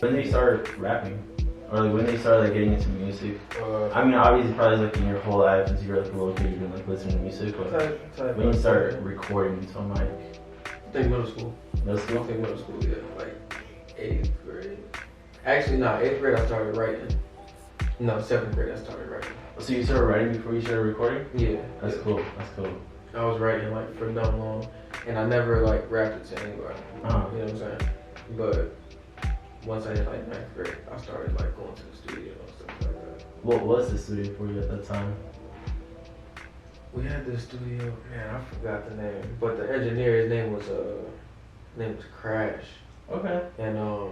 When they start rapping, or like when they start like getting into music. I mean, obviously, probably like in your whole life since you're like a little kid, you've been like listening to music. But when you start recording into a mic, I think middle school. Middle school? I think middle school, yeah, like 8th grade. Actually, no, 8th grade I started writing. No, 7th grade I started writing. So you started writing before you started recording? Yeah. That's cool. That's cool. I was writing like for dumb long, and I never like rapped it to anybody. You know what I'm saying? But once I hit like 9th grade, I started like going to the studio and stuff like that. What was the studio for you at that time? We had this studio, man, I forgot the name, but the engineer, his name was Crash. Okay. And I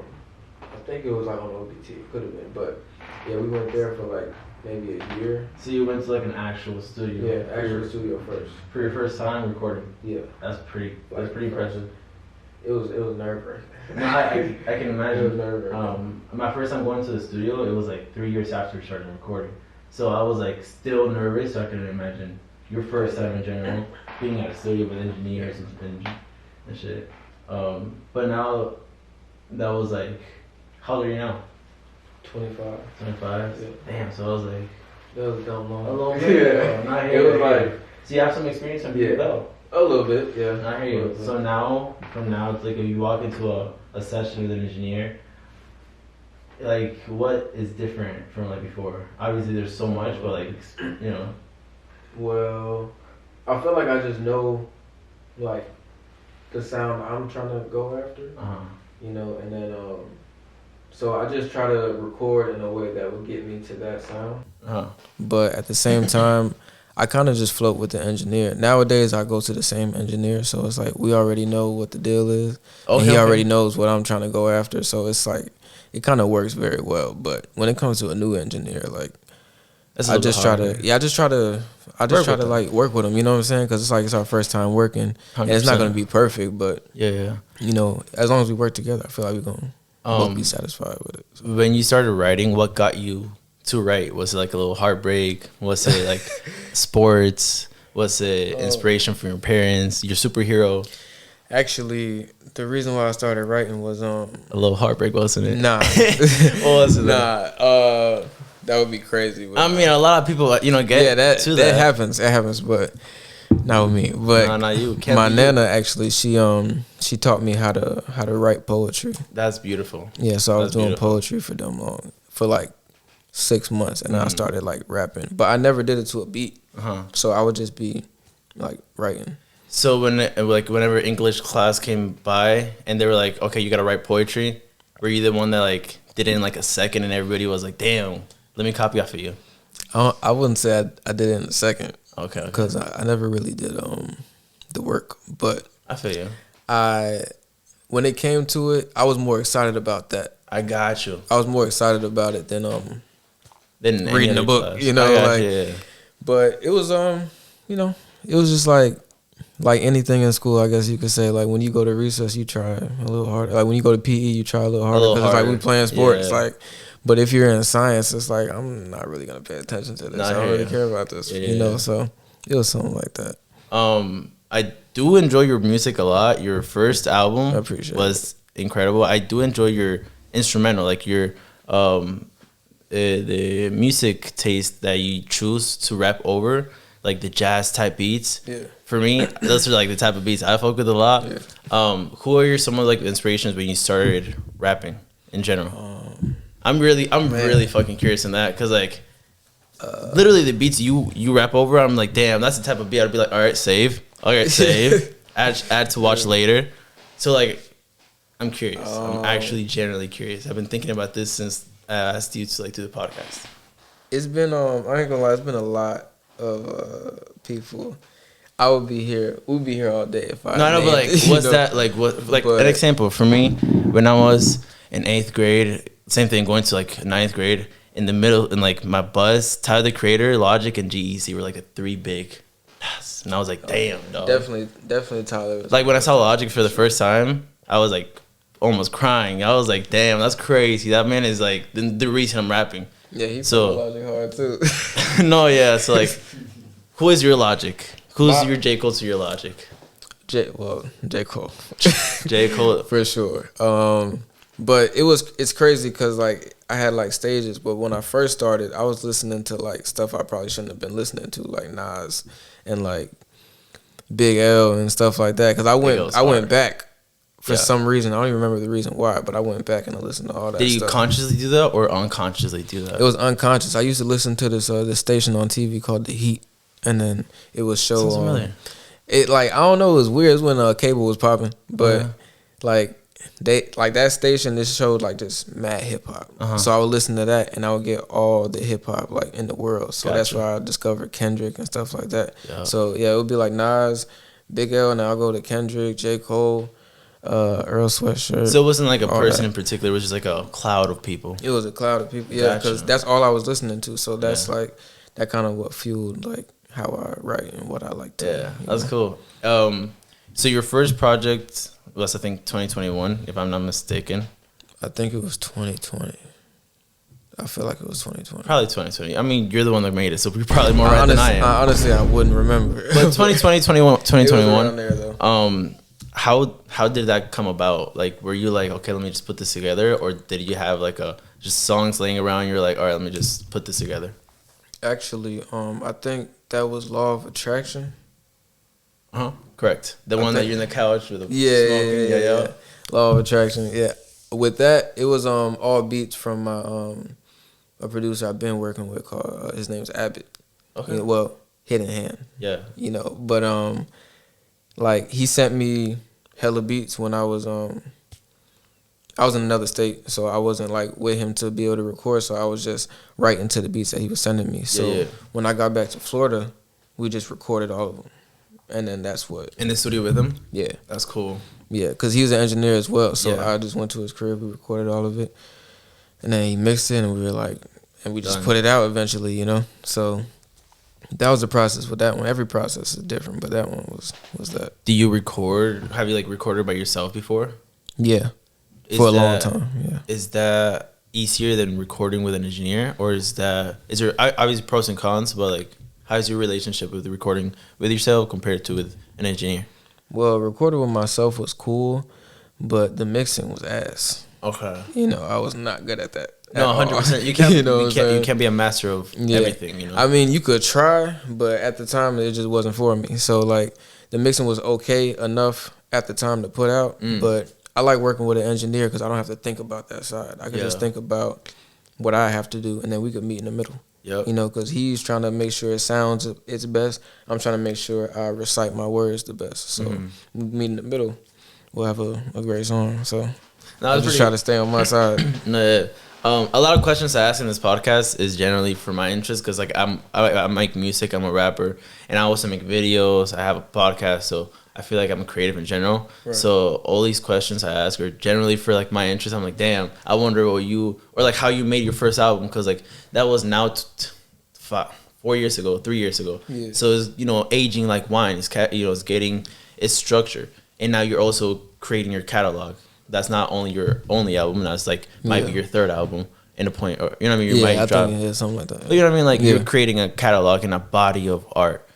think it was like on OBT, it could have been, but yeah, we went there for like maybe a year. So you went to like an actual studio? Yeah, actual studio first. For your first time recording? Yeah. That's pretty impressive. It was nerve wracking. No, I can imagine. It was nerve wracking. My first time going to the studio, it was like 3 years after we started recording. So I was like still nervous, so I couldn't imagine your first time in general, being at a studio with engineers and shit. But now, that was like, how old are you now? 25. 25? Yeah. Damn, so I was like... That was dumb long. A long bit. Yeah. It was like... So you have some experience on people though? A little bit, yeah. I hear you. So now, from now, it's like if you walk into a session with an engineer, like what is different from like before? Obviously there's so much, but like, you know. Well, I feel like I just know like the sound I'm trying to go after, you know, and then so I just try to record in a way that would get me to that sound. But at the same time, I kind of just float with the engineer. Nowadays, I go to the same engineer, so it's like we already know what the deal is. And he already knows what I'm trying to go after, so it's like it kind of works very well. But when it comes to a new engineer, like I just try to like work with him. You know what I'm saying? Because it's like it's our first time working, 100%. And it's not gonna be perfect, but yeah, you know, as long as we work together, I feel like we're gonna both be satisfied with it. So. When you started writing, what got you to write? Was it like a little heartbreak? Was it like sports? Was it inspiration from your parents? Your superhero? Actually, the reason why I started writing was a little heartbreak, wasn't it? Nah, what was it? Nah, that would be crazy. I mean, a lot of people, you know, get to that. That happens. It happens, but not with me. But not you. My nana actually, she taught me how to write poetry. That's beautiful. Yeah, so I was doing poetry for them for like 6 months, and I started like rapping, but I never did it to a beat. So I would just be like writing. So whenever English class came by and they were like, okay, you gotta write poetry, were you the one that like did it in like a second and everybody was like, damn, let me copy off of you? I wouldn't say I did it in a second. Okay. Because I never really did the work, but I feel you. When it came to it, I was more excited about that. I got you. I was more excited about it than reading the book, class. You know, like. You, yeah. But it was you know, it was just like anything in school, I guess you could say. Like when you go to recess, you try a little harder. Like when you go to PE, you try a little harder because it's like we playing sports. Yeah. Like, but if you're in science, it's like I'm not really gonna pay attention to this. I don't really care about this, you know. So it was something like that. I do enjoy your music a lot. Your first album was incredible. I do enjoy your instrumental, like your the music taste that you choose to rap over, like the jazz type beats. Yeah. For me, those are like the type of beats I fuck with a lot. Yeah. Who are some of like the inspirations when you started rapping in general? I'm really fucking curious in that because like literally the beats you rap over, I'm like, damn, that's the type of beat I'd be like, all right, save, add to watch later. So like, I'm curious. I'm actually generally curious. I've been thinking about this since I asked you to like do the podcast. It's been I ain't gonna lie, it's been a lot of people. We'd be here all day if I. No, but like, what's that like? What like an example for me when I was in 8th grade, same thing going to like 9th grade. In the middle, in like my buzz, Tyler the Creator, Logic, and GEC were like the 3 big. And I was like, damn, dog. Definitely Tyler. Like when I saw Logic for the first time, I was like almost crying. I was like, damn, that's crazy. That man is like the reason I'm rapping. Yeah, he's Logic hard too. No, yeah. So like, who is your Logic? Who's your J. Cole to your Logic? J. Cole. J. Cole for sure. But it's crazy because like I had like stages, but when I first started, I was listening to like stuff I probably shouldn't have been listening to, like Nas and like Big L and stuff like that. Because I went back for some reason. I don't even remember the reason why, but I went back and I listened to all that. Did you stuff. consciously do that or unconsciously do that? It was unconscious. I used to listen to this station on TV called The Heat, and then it was show on. It like I don't know. It was weird. It was when cable was popping, but like. They like that station. This showed like just mad hip hop, so I would listen to that, and I would get all the hip hop like in the world. So that's where I discovered Kendrick and stuff like that. Yeah. So yeah, it would be like Nas, Big L, and I'll go to Kendrick, J. Cole, Earl Sweatshirt. So it wasn't like a person in particular. It was just like a cloud of people. It was a cloud of people. Yeah, because that's all I was listening to. So that's like that kind of what fueled like how I write and what I like to. Yeah, that's cool. So your first project was, I think, 2021, if I'm not mistaken. I think it was 2020. I feel like it was 2020. Probably 2020. I mean, you're the one that made it, so you're probably more right than I am. Honestly, I wouldn't remember. But 2020, 2021. It was around there, though. How did that come about? Like, were you like, okay, let me just put this together, or did you have like just songs laying around? You're like, all right, let me just put this together. Actually, I think that was Law of Attraction. Correct. The one that you're in the couch with the smoking. Yeah. Law of Attraction. Yeah. With that, it was all beats from my a producer I've been working with called his name's Abbott. Okay. Well, Hidden Hand. Yeah. You know, but like he sent me hella beats when I was in another state, so I wasn't like with him to be able to record. So I was just writing to the beats that he was sending me. So when I got back to Florida, we just recorded all of them. And then that's what... In the studio with him? Yeah. That's cool. Yeah, because he was an engineer as well. So I just went to his crib, we recorded all of it. And then he mixed it, and we were like... And we just put it out eventually, you know? So that was the process with that one. Every process is different, but that one was that. Do you record... Have you, like, recorded by yourself before? Yeah. For a long time, yeah. Is that easier than recording with an engineer? Or is there... Obviously pros and cons, but, like... How's your relationship with the recording with yourself compared to with an engineer? Well, recording with myself was cool, but the mixing was ass. Okay. You know, I was not good at that. No, 100%. You can't. You can't be a master of everything. You know. I mean, you could try, but at the time, it just wasn't for me. So, like, the mixing was okay enough at the time to put out, but I like working with an engineer because I don't have to think about that side. I can just think about what I have to do, and then we could meet in the middle. Yep. You know, because he's trying to make sure it sounds its best. I'm trying to make sure I recite my words the best. So we meet in the middle. We'll have a great song. So I just try to stay on my side. A lot of questions I ask in this podcast is generally for my interest because like I make music. I'm a rapper, and I also make videos. I have a podcast, so I feel like I'm a creative in general. Right. So all these questions I ask are generally for like my interest. I'm like, damn, I wonder what you, or like how you made your first album, because like that was now 4 years ago, 3 years ago. Yeah. So it's, you know, aging like wine. It's it's getting its structure, and now you're also creating your catalog. That's not only your only album. That's like might be your third album. In a point, or you know what I mean. You might drop, think it is something like that. You know what I mean. Like you're creating a catalog and a body of art.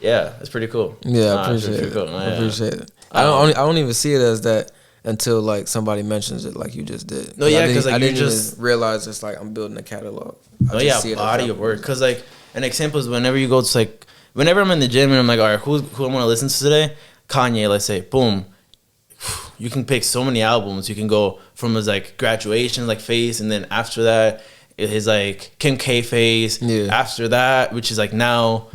Yeah, that's pretty cool. Yeah, I appreciate it. Cool. I appreciate it. I don't even see it as that until like somebody mentions it, like you just did. No, yeah, because like, I didn't just realize it's like I'm building a catalog. Body of work. Because like an example is whenever you go to like whenever I'm in the gym and I'm like, all right, who I want to listen to today? Kanye, let's say, boom. You can pick so many albums. You can go from his like graduation like phase, and then after that, his like Kim K phase. Yeah. After that, which is like now.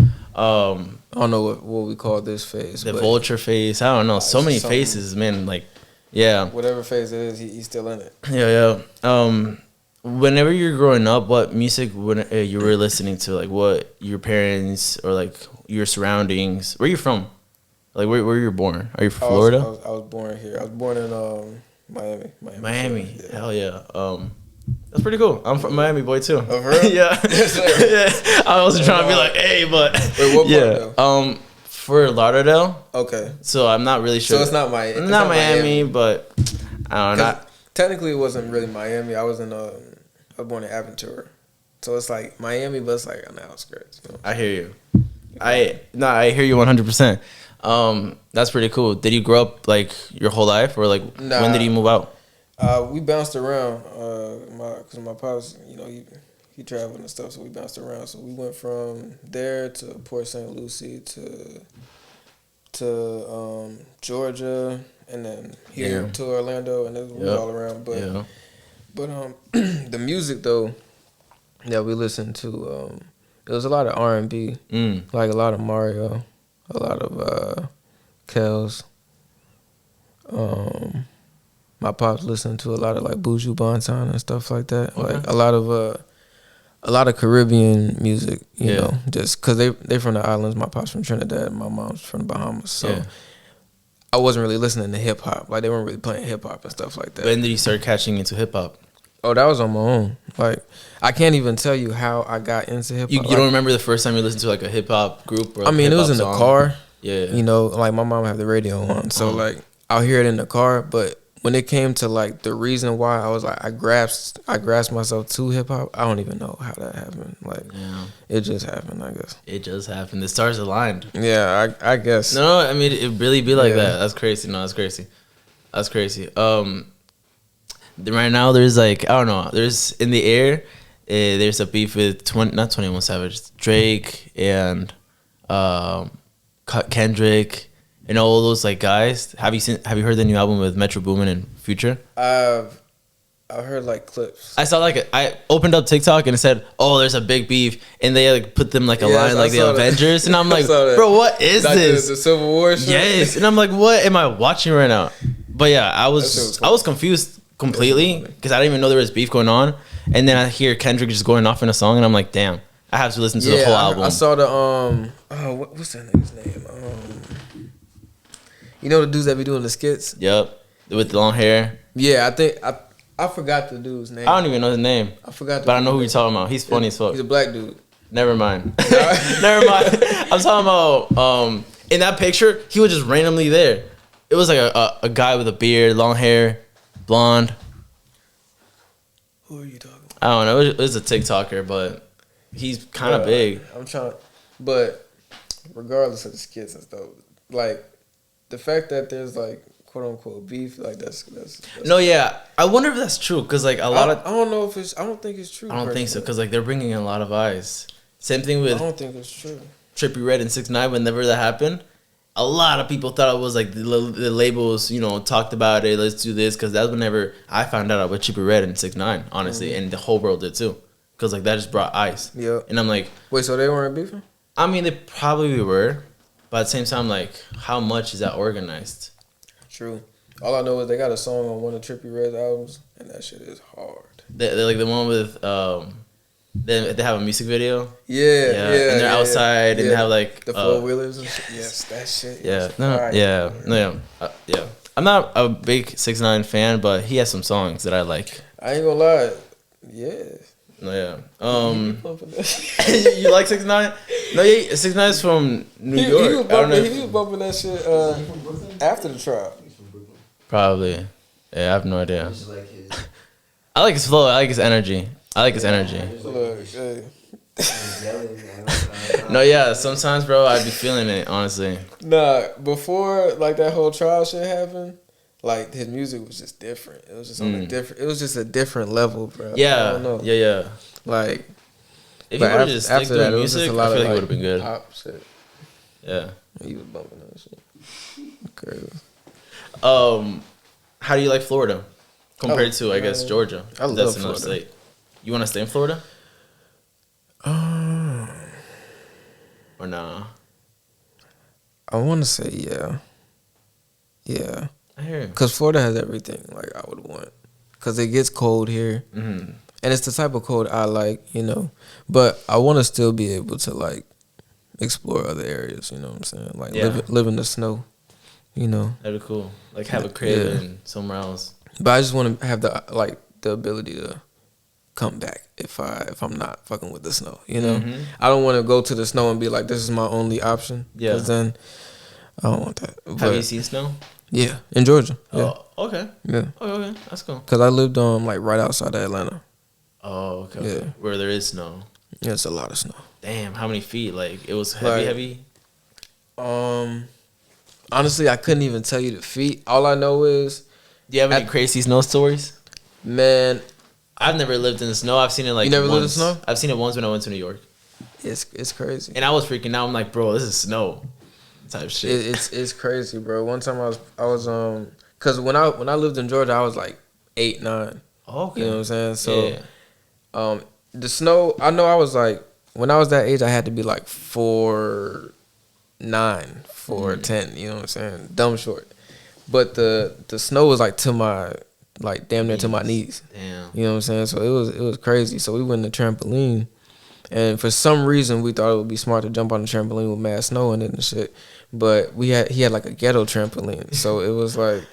I don't know what we call this phase. The vulture phase. I don't know. So many phases, man. Like, yeah. Whatever phase it is, he's still in it. Yeah. Whenever you're growing up, what music you were listening to? Like, what your parents or like your surroundings? Where are you from? Like, where you were born? Are you from Florida? I was born here. I was born in Miami. Miami. Yeah. Hell yeah. That's pretty cool. I'm from Miami, boy, too. Oh, for real? Yeah. Yeah. I wasn't trying to be like, hey, but wait, what part, though? For Lauderdale. Okay. So I'm not really sure. So it's not Miami. Not Miami, but I don't know. Technically, it wasn't really Miami. I was born in Aventura, so it's like Miami, but it's like on the outskirts. You know? I hear you. I hear you 100%. That's pretty cool. Did you grow up like your whole life, or like when did you move out? We bounced around. Cause my pops, he traveled and stuff, so we bounced around. So we went from there to Port St. Lucie to Georgia, and then here to Orlando, and then we was all around. But the music though that we listened to, it was a lot of R&B, like a lot of Mario, a lot of Kels. My pops listened to a lot of like Buju Banton and stuff like that. Okay. Like a lot of Caribbean music, you know, just because they from the islands. My pop's from Trinidad, my mom's from the Bahamas, so I wasn't really listening to hip hop. Like they weren't really playing hip hop and stuff like that. When did you start catching into hip hop? Oh, that was on my own. Like I can't even tell you how I got into hip hop. You don't remember the first time you listened to like a hip hop group? Or I mean, it was in the car. Yeah, you know, like my mom had the radio on, so like I'll hear it in the car, but when it came to like the reason why, I was like I grasped myself to hip hop. I don't even know how that happened. Like it just happened, I guess. It just happened. The stars aligned. Yeah, I guess. No, I mean it really be like that. That's crazy. No, that's crazy. That's crazy. Right now there's like I don't know. There's in the air. There's a beef with not 21 Savage, Drake and Kendrick. And all those like guys, have you heard the new album with Metro Boomin and Future? I've heard like clips. I saw I opened up TikTok and it said, "Oh, there's a big beef," and they like put them like a line like the Avengers, and I'm like, "Bro, what is like this?" The Civil War shit? Yes, and I'm like, "What am I watching right now?" But yeah, I was confused completely because I didn't even know there was beef going on, and then I hear Kendrick just going off in a song, and I'm like, "Damn, I have to listen to the whole album." I saw the what's that nigga's name? You know the dudes that be doing the skits? Yep. With the long hair. Yeah, I think I forgot the dude's name. I don't even know his name. I forgot. But I know who you're talking about. He's funny as fuck. He's a black dude. Never mind. Never mind. I'm talking about in that picture, he was just randomly there. It was like a guy with a beard, long hair, blonde. Who are you talking about? I don't know. It was a TikToker, but he's kind of big. I'm trying, but regardless of the skits and stuff, like the fact that there's like quote unquote beef, like that's no, yeah. I wonder if that's true because like a lot of I don't know if it's. I don't think it's true. I don't think so because like they're bringing in a lot of eyes. Same thing with. I don't think it's true. Trippie Redd and 6ix9ine. Whenever that happened, a lot of people thought it was like the labels, talked about it. Let's do this because that's whenever I found out about Trippie Redd and 6ix9ine, honestly, and the whole world did too, because like that just brought ice. Yeah. And I'm like, wait, so they weren't beefing? I mean, they probably were, but at the same time, like, how much is that organized? True. All I know is they got a song on one of Trippie Redd's albums, and that shit is hard. They're like the one with they have a music video. Yeah. And they're outside and they have like the 4-wheelers and shit. Yes, that shit. Yeah, yeah. I'm not a big 6ix9ine fan, but he has some songs that I like. I ain't gonna lie. Yeah. No, yeah. You like 6ix9ine? No, yeah. 6ix9ine's from New York. He was bumping that shit after the trial. Probably. Yeah, I have no idea. I like his flow. I like his energy. Look, hey. No, yeah. Sometimes, bro, I'd be feeling it. Honestly. Nah, before like that whole trial shit happened, like his music was just different. It was just on a different. It was just a different level, bro. Yeah. I don't know. Yeah. Like, if he would have just stick to that, music, I feel like it would have been good. Pop shit. Yeah. He was bumping that shit. Crazy. How do you like Florida compared to, I guess, Georgia? I love That's another Florida. state. You want to stay in Florida? Or nah? I want to say yeah. Yeah. I hear you. Because Florida has everything like I would want. Because it gets cold here. Mm-hmm. And it's the type of cold I like, But I want to still be able to, like, explore other areas, you know what I'm saying? Like, live in the snow, That'd be cool. Like, have a crib in somewhere else. But I just want to have the ability to come back if I'm not fucking with the snow, Mm-hmm. I don't want to go to the snow and be like, this is my only option. Yeah. Because then I don't want that. Have you seen snow? Yeah, in Georgia. Yeah. Oh, okay. Yeah. Okay. That's cool. Because I lived like right outside of Atlanta. Oh, okay. Yeah. Where there is snow. Yeah, it's a lot of snow. Damn, how many feet? Like, it was heavy? Honestly, I couldn't even tell you the feet. All I know is, Do you have any crazy snow stories? Man, I've never lived in the snow. I've seen it like you never once. lived in snow? I've seen it once when I went to New York, it's crazy. and I was freaking out. I'm like, bro, this is snow, type shit. It's crazy, bro. One time I was cause when I lived in Georgia, I was like 8, 9. Okay. You know what I'm saying? So, the snow. I know I was like when I was that age, I had to be like 4'9", 4'10". You know what I'm saying? Dumb short. But the snow was like to my damn near to my knees. Damn. You know what I'm saying? So it was crazy. So we went to trampoline, and for some reason we thought it would be smart to jump on the trampoline with mad snow in it and shit. But he had like a ghetto trampoline, so it was like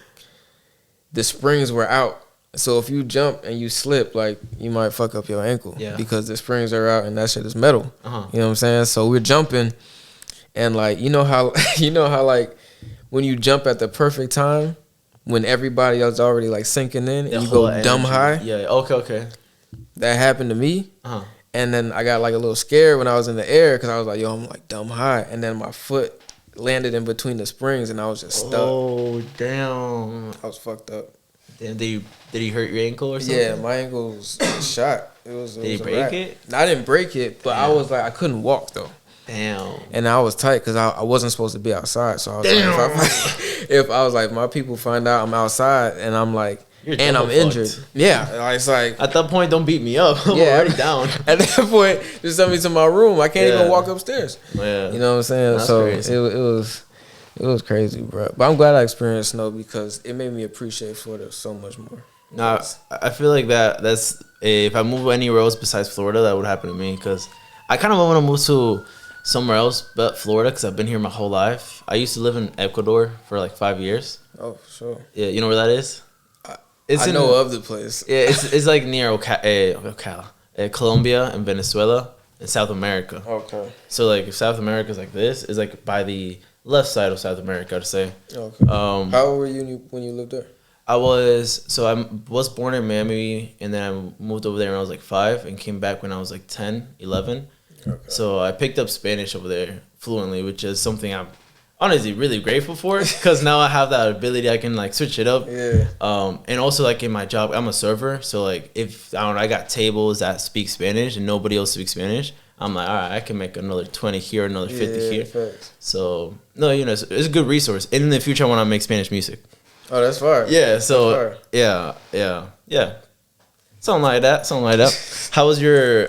the springs were out. So if you jump and you slip, like you might fuck up your ankle because the springs are out and that shit is metal. Uh-huh. You know what I'm saying? So we're jumping, and like you know how like when you jump at the perfect time, when everybody else already like sinking in, and you go dumb high. Yeah. Okay. That happened to me. Uh-huh. And then I got like a little scared when I was in the air because I was like, yo, I'm like dumb high. And then my foot landed in between the springs and I was just stuck. Oh, damn. I was fucked up. Damn, did he hurt your ankle or something? Yeah, my ankle was shot. Did he break it? I didn't break it, but I was like, I couldn't walk though. Damn. And I was tight because I wasn't supposed to be outside. So I was like, if I was like, my people find out I'm outside and I'm like, and I'm injured. Yeah, it's like at that point, don't beat me up. I'm already down. At that point, just send me to my room. I can't even walk upstairs. Yeah, you know what I'm saying. That's so crazy. it was crazy, bro. But I'm glad I experienced snow because it made me appreciate Florida so much more. Nah, I feel like that's if I move anywhere else besides Florida, that would happen to me because I kind of want to move to somewhere else but Florida because I've been here my whole life. I used to live in Ecuador for like 5 years. Oh, for sure. Yeah, you know where that is? I know of the place. Yeah, it's like near Colombia and Venezuela in South America. Okay. So like if South America is like this, it's like by the left side of South America, I'd say. Okay. How old were you when you lived there? I was born in Miami and then I moved over there when I was like 5 and came back when I was like 10, 11. Okay. So I picked up Spanish over there fluently, which is something I'm honestly really grateful for because now I have that ability. I can like switch it up. Yeah. And also like in my job, I'm a server. So like if I got tables that speak Spanish and nobody else speaks Spanish, I'm like, all right, I can make another 20 here, another 50 here. Facts. So no, it's a good resource. And in the future, I want to make Spanish music. Oh, that's fire. Yeah. So yeah. Something like that. How was your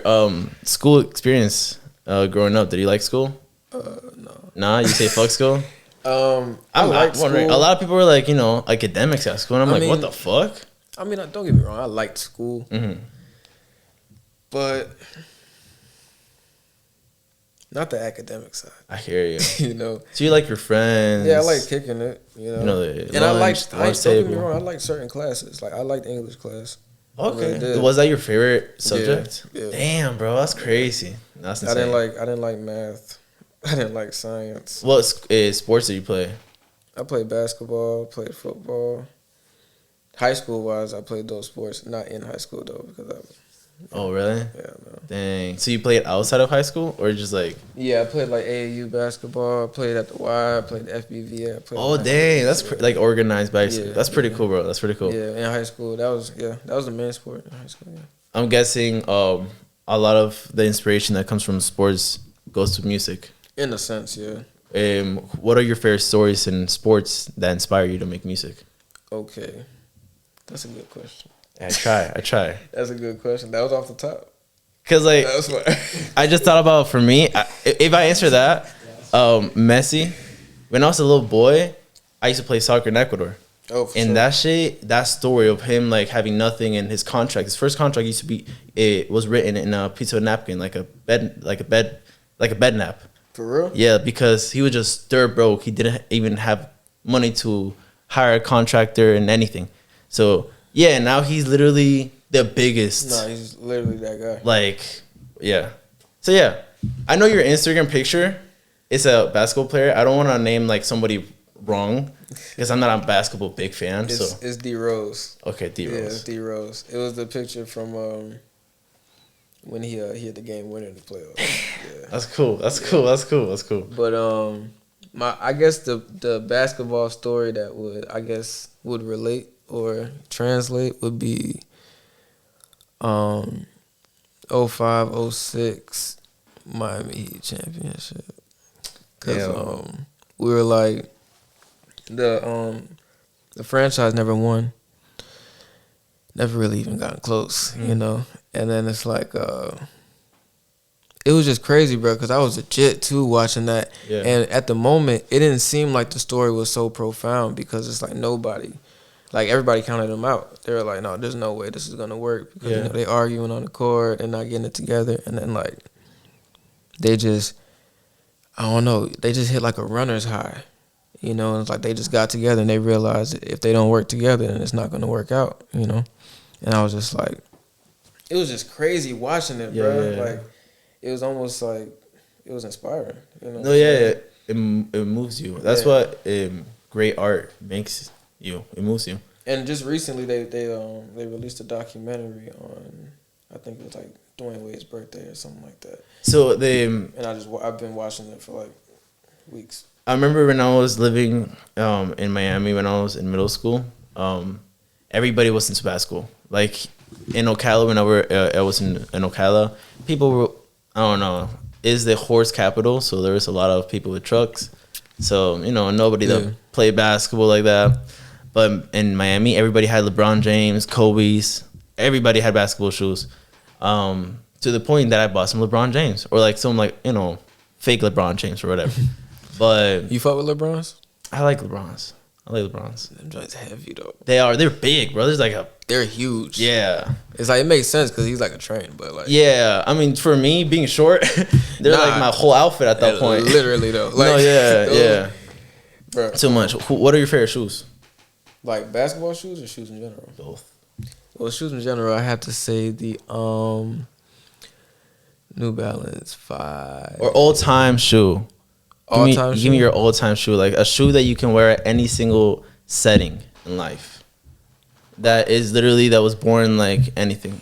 school experience growing up? Did you like school? No. Nah, you say fuck school? I'm wondering. A lot of people were like, academics at school. And I'm like, what the fuck? I mean, don't get me wrong. I liked school. Mm-hmm. But not the academic side. I hear you. So you like your friends. Yeah, I like kicking it. And I liked, don't get me wrong, I liked certain classes. Like, I liked English class. Okay. Really was that your favorite subject? Yeah. Damn, bro, that's crazy. That's insane. I didn't like math. I didn't like science. What sports did you play? I played basketball, played football. High school wise, I played those sports. Not in high school though, because Oh really? Yeah, no. Dang. So you played outside of high school, or just like? Yeah, I played like AAU basketball. I played at the Y. I played FBVA. Dang, that's like organized basically. That's pretty cool, bro. That's pretty cool. Yeah, in high school, that was the main sport in high school. Yeah. I'm guessing a lot of the inspiration that comes from sports goes to music. In a sense, yeah. What are your favorite stories in sports that inspire you to make music? Okay, that's a good question. I try. That's a good question. That was off the top. Cause like I just thought about for me, if I answer that, Messi. When I was a little boy, I used to play soccer in Ecuador. Oh, for and sure. that story of him like having nothing in his contract. His first contract used to be it was written in a piece of napkin, like a bed nap. For real? Yeah, because he was just dirt broke. He didn't even have money to hire a contractor and anything. So yeah, now he's literally the biggest. No, he's literally that guy. Like, yeah. So yeah, I know your Instagram picture. It's a basketball player. I don't want to name like somebody wrong because I'm not a basketball big fan. It's D Rose. Okay, D Rose. Yeah, it's D Rose. It was the picture from when he hit the game winner in the playoffs. Yeah. That's cool. That's cool. But I guess the basketball story that would relate or translate would be 05, 06 Miami Heat championship. Cause we were like the franchise never won. Never really even gotten close, you know. And then it's like it was just crazy, bro, because I was legit too watching that. Yeah. And at the moment, it didn't seem like the story was so profound because it's like everybody counted them out. They were like, no, there's no way this is going to work because you know, they arguing on the court and not getting it together. And then like they just, I don't know, they just hit like a runner's high. You know, it's like they just got together and they realized that if they don't work together, then it's not going to work out, you know. And I was just like, it was just crazy watching it, bro. Yeah. Like, it was almost like it was inspiring. You know? No, yeah, it moves you. That's what great art makes you. It moves you. And just recently, they released a documentary on, I think it was like Dwayne Wade's birthday or something like that. So I've been watching it for like weeks. I remember when I was living in Miami when I was in middle school. Everybody was into basketball. Like in Ocala, whenever I was in Ocala, people were, I don't know, is the horse capital, so there was a lot of people with trucks. So, you know, nobody that played basketball like that. But in Miami, everybody had LeBron James, Kobe's. Everybody had basketball shoes. To the point that I bought some LeBron James. Or like some like, you know, fake LeBron James or whatever. But you fuck with LeBrons? I like LeBrons. Them joints heavy though. They're big, bro. They're huge. Yeah. It's like, it makes sense because he's like a train, but like. Yeah, I mean, for me, being short, they're like my whole outfit at that point. Literally though. Like, no, yeah. Bro. Too much. What are your favorite shoes? Like basketball shoes or shoes in general? Both. Well, shoes in general, I have to say the New Balance 5. Or all-time shoe. Give me your all-time shoe, like a shoe that you can wear at any single setting in life. That was born like anything.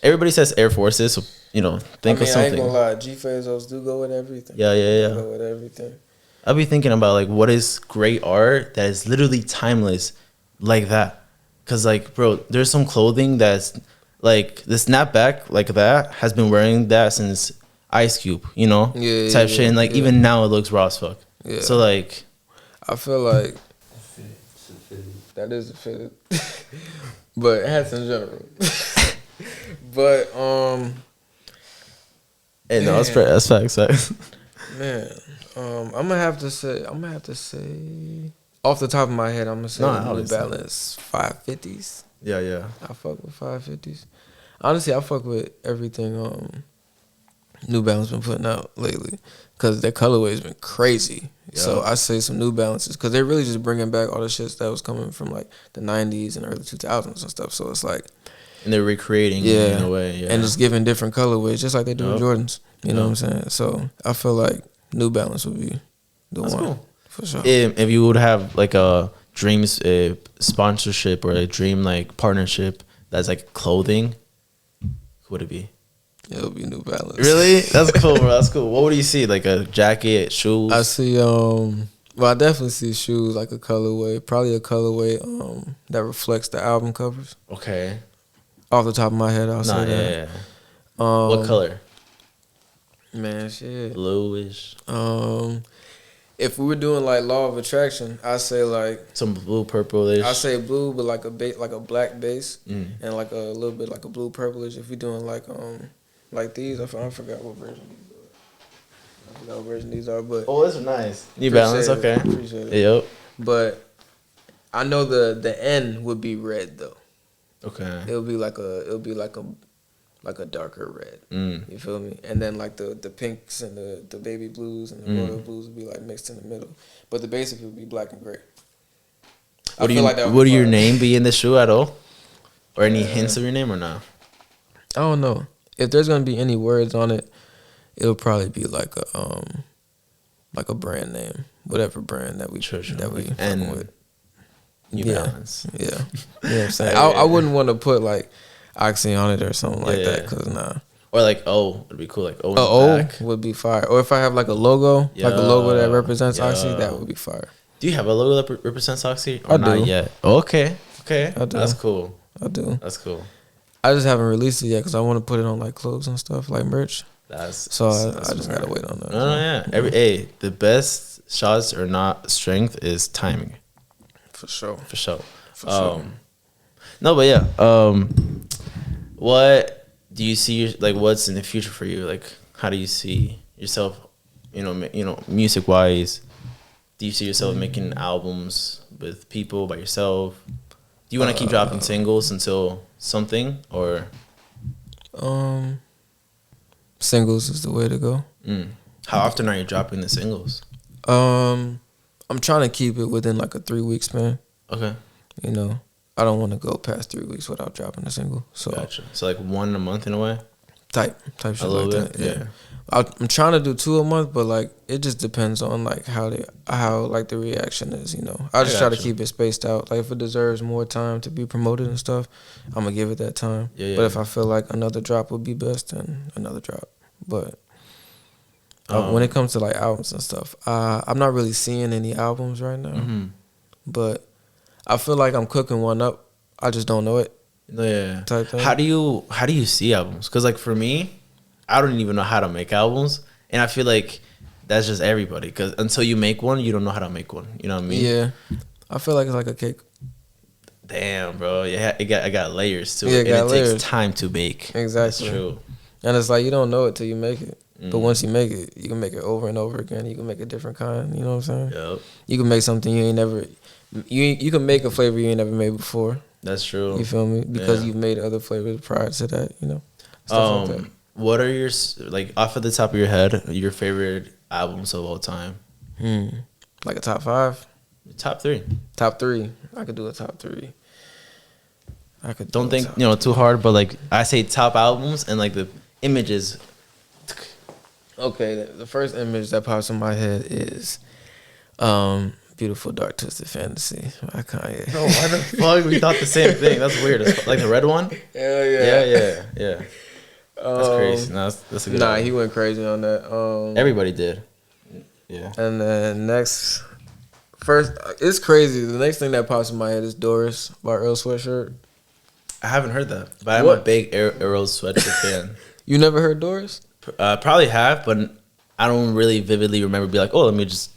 Everybody says Air Forces, so you know, think of something. I ain't gonna lie, G-Fazos do go with everything. Yeah. Go with everything. I'll be thinking about like what is great art that is literally timeless, like that. Cause like, bro, there's some clothing that's like the snapback like that has been wearing that since Ice Cube, you know, type shit, and like even now it looks raw as fuck. Yeah. So like, I feel like that is a fitted, but hats in general. But hey, no, that's facts. Man, I'm gonna have to say, off the top of my head, I'm gonna say New Balance 550s. Yeah. I fuck with 550s. Honestly, I fuck with everything. New Balance been putting out lately because their colorway has been crazy. Yeah. So I say some New Balances because they're really just bringing back all the shit that was coming from like the 90s and early 2000s and stuff. So it's like, and they're recreating in a way, and just giving different colorways just like they do with Jordans. You know what I'm saying? So I feel like New Balance would be the one cool. For sure. If you would have like a dreams sponsorship or a dream like partnership that's like clothing, who would it be? It'll be New Balance. Really? That's cool, bro. That's cool. What would you see? Like a jacket, shoes? I see, well, I definitely see shoes, like a colorway. Probably a colorway that reflects the album covers. Okay. Off the top of my head, I'll say that. Yeah. What color? Man, shit. Bluish. If we were doing like Law of Attraction, I say like some blue purplish. I say blue, but like a black base and like a little bit like a blue purplish. If we're doing like these, I forgot what version these are. I forgot what version these are, but those are nice. New Balance, okay. Appreciate it. Yep. But I know the end would be red though. Okay. It'll be like a darker red. You feel me? And then like the pinks and the baby blues and the royal blues would be like mixed in the middle. But the basic would be black and gray. Would your name be in the shoe at all? Or any hints of your name or not? I don't know. If there's gonna be any words on it, it'll probably be like a brand name, whatever brand that we fucking with. New Balance. Yeah. You know what I'm saying? I wouldn't want to put like Oxy on it or something like that, because nah. Or like O would be cool. Like O in A the O back. would be fire. Or if I have like a logo, like a logo that represents Oxy, that would be fire. Do you have a logo that represents Oxy? Or I not do. yet? Okay. I do. That's cool. I do. That's cool. I just haven't released it yet because I want to put it on like clothes and stuff, like merch. That's So I just gotta wait on that. No, yeah. The best shots are not strength, is timing. For sure. For sure. For sure. No, but yeah. What do you see? Like, what's in the future for you? Like, how do you see yourself? Music wise, do you see yourself making albums with people by yourself? Do you want to keep dropping singles until something, or? Singles is the way to go. How often are you dropping the singles? I'm trying to keep it within like a 3-week span. Okay. You know, I don't want to go past 3 weeks without dropping a single. So Gotcha. So like one a month in a way. Type shit A little like bit. that. Yeah. I'm trying to do 2 a month, but like it just depends on like how like the reaction is. You know, I just try to keep it spaced out. Like if it deserves more time to be promoted and stuff, I'm gonna give it that time. Yeah. But if I feel like another drop would be best, then another drop. But when it comes to like albums and stuff, I'm not really seeing any albums right now. Mm-hmm. But I feel like I'm cooking one up. I just don't know it. Yeah. Type thing. How do you see albums? Because like for me, I don't even know how to make albums, and I feel like that's just everybody. Because until you make one, you don't know how to make one. You know what I mean? Yeah. I feel like it's like a cake. Damn, bro. Yeah, it got layers to Yeah, it, it got and it layers. takes time to bake. Exactly. That's true. And it's like you don't know it till you make it. Mm. But once you make it, you can make it over and over again. You can make a different kind. You know what I'm saying? Yep. You can make something you ain't never. You can make a flavor you ain't never made before. That's true. You feel me? Because Yeah. you've made other flavors prior to that. You know. Stuff like that. What are your, like, off of the top of your head, your favorite albums of all time? Like a top 5. Top 3. Top 3. I could do a top 3. I could. Don't think too hard, but like I say top albums and like the images. Okay, the first image that pops in my head is Beautiful Dark Twisted Fantasy by Kanye. No, why the fuck we thought the same thing? That's weird. Like the red one? Hell yeah. Yeah. That's crazy. No, that's a good album. He went crazy on that. Everybody did. Yeah. And then first, it's crazy. The next thing that pops in my head is Doris by Earl Sweatshirt. I haven't heard that, but I'm a big Earl Sweatshirt fan. You never heard Doris? Probably have, but I don't really vividly remember. Be like, oh, let me just.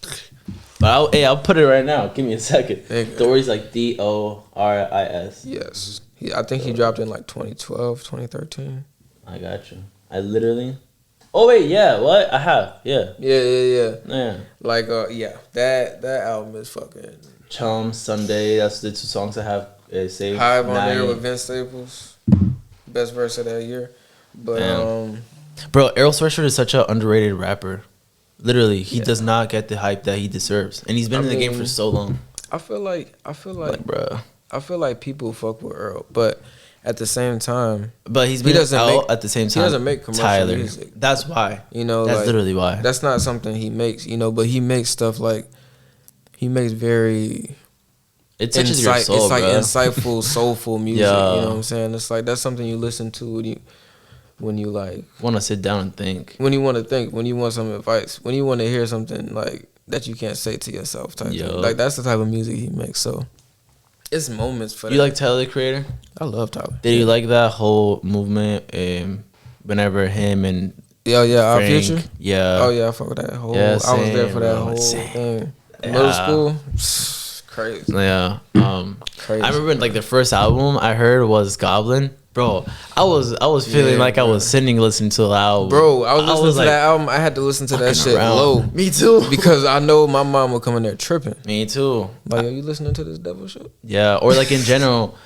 But I'll put it right now. Give me a second. Doris, like Doris. Yes. I think he dropped in like 2012, 2013. I got you. I literally. Oh wait, yeah. What I have, yeah. Yeah. Like, that album is fucking. Chum, Sunday. That's the 2 songs I have saved. Hive on there with Vince Staples. Best verse of that year. But bro, Earl Sweatshirt is such an underrated rapper. Literally, he does not get the hype that he deserves, and he's been in the game for so long. I feel like, bro. I feel like people fuck with Earl, but at the same time, but he doesn't out at the same time. He doesn't make commercial music. That's why. You know, that's like, literally why. That's not something he makes. You know, but he makes stuff like he makes very. It touches your soul, it's like bro. insightful, soulful music. Yeah. You know what I'm saying? It's like that's something you listen to when you like want to sit down and think. When you want to think, when you want some advice, when you want to hear something like that you can't say to yourself type thing. Like that's the type of music he makes. So it's moments for that. You like Tyler, the Creator? I love Tyler. Did you like that whole movement? Whenever him and Our Future. Yeah. Oh yeah, I fuck with that whole. I was there for that whole thing. Middle school. Crazy. Yeah. Crazy. I remember like the first album I heard was Goblin. Bro, I was feeling like I was sitting listening to the album. Bro, I was listening to that album. I had to listen to that shit low. Me too. Because I know my mom would come in there tripping. Me too. Like, are you listening to this devil shit? Yeah, or like in general,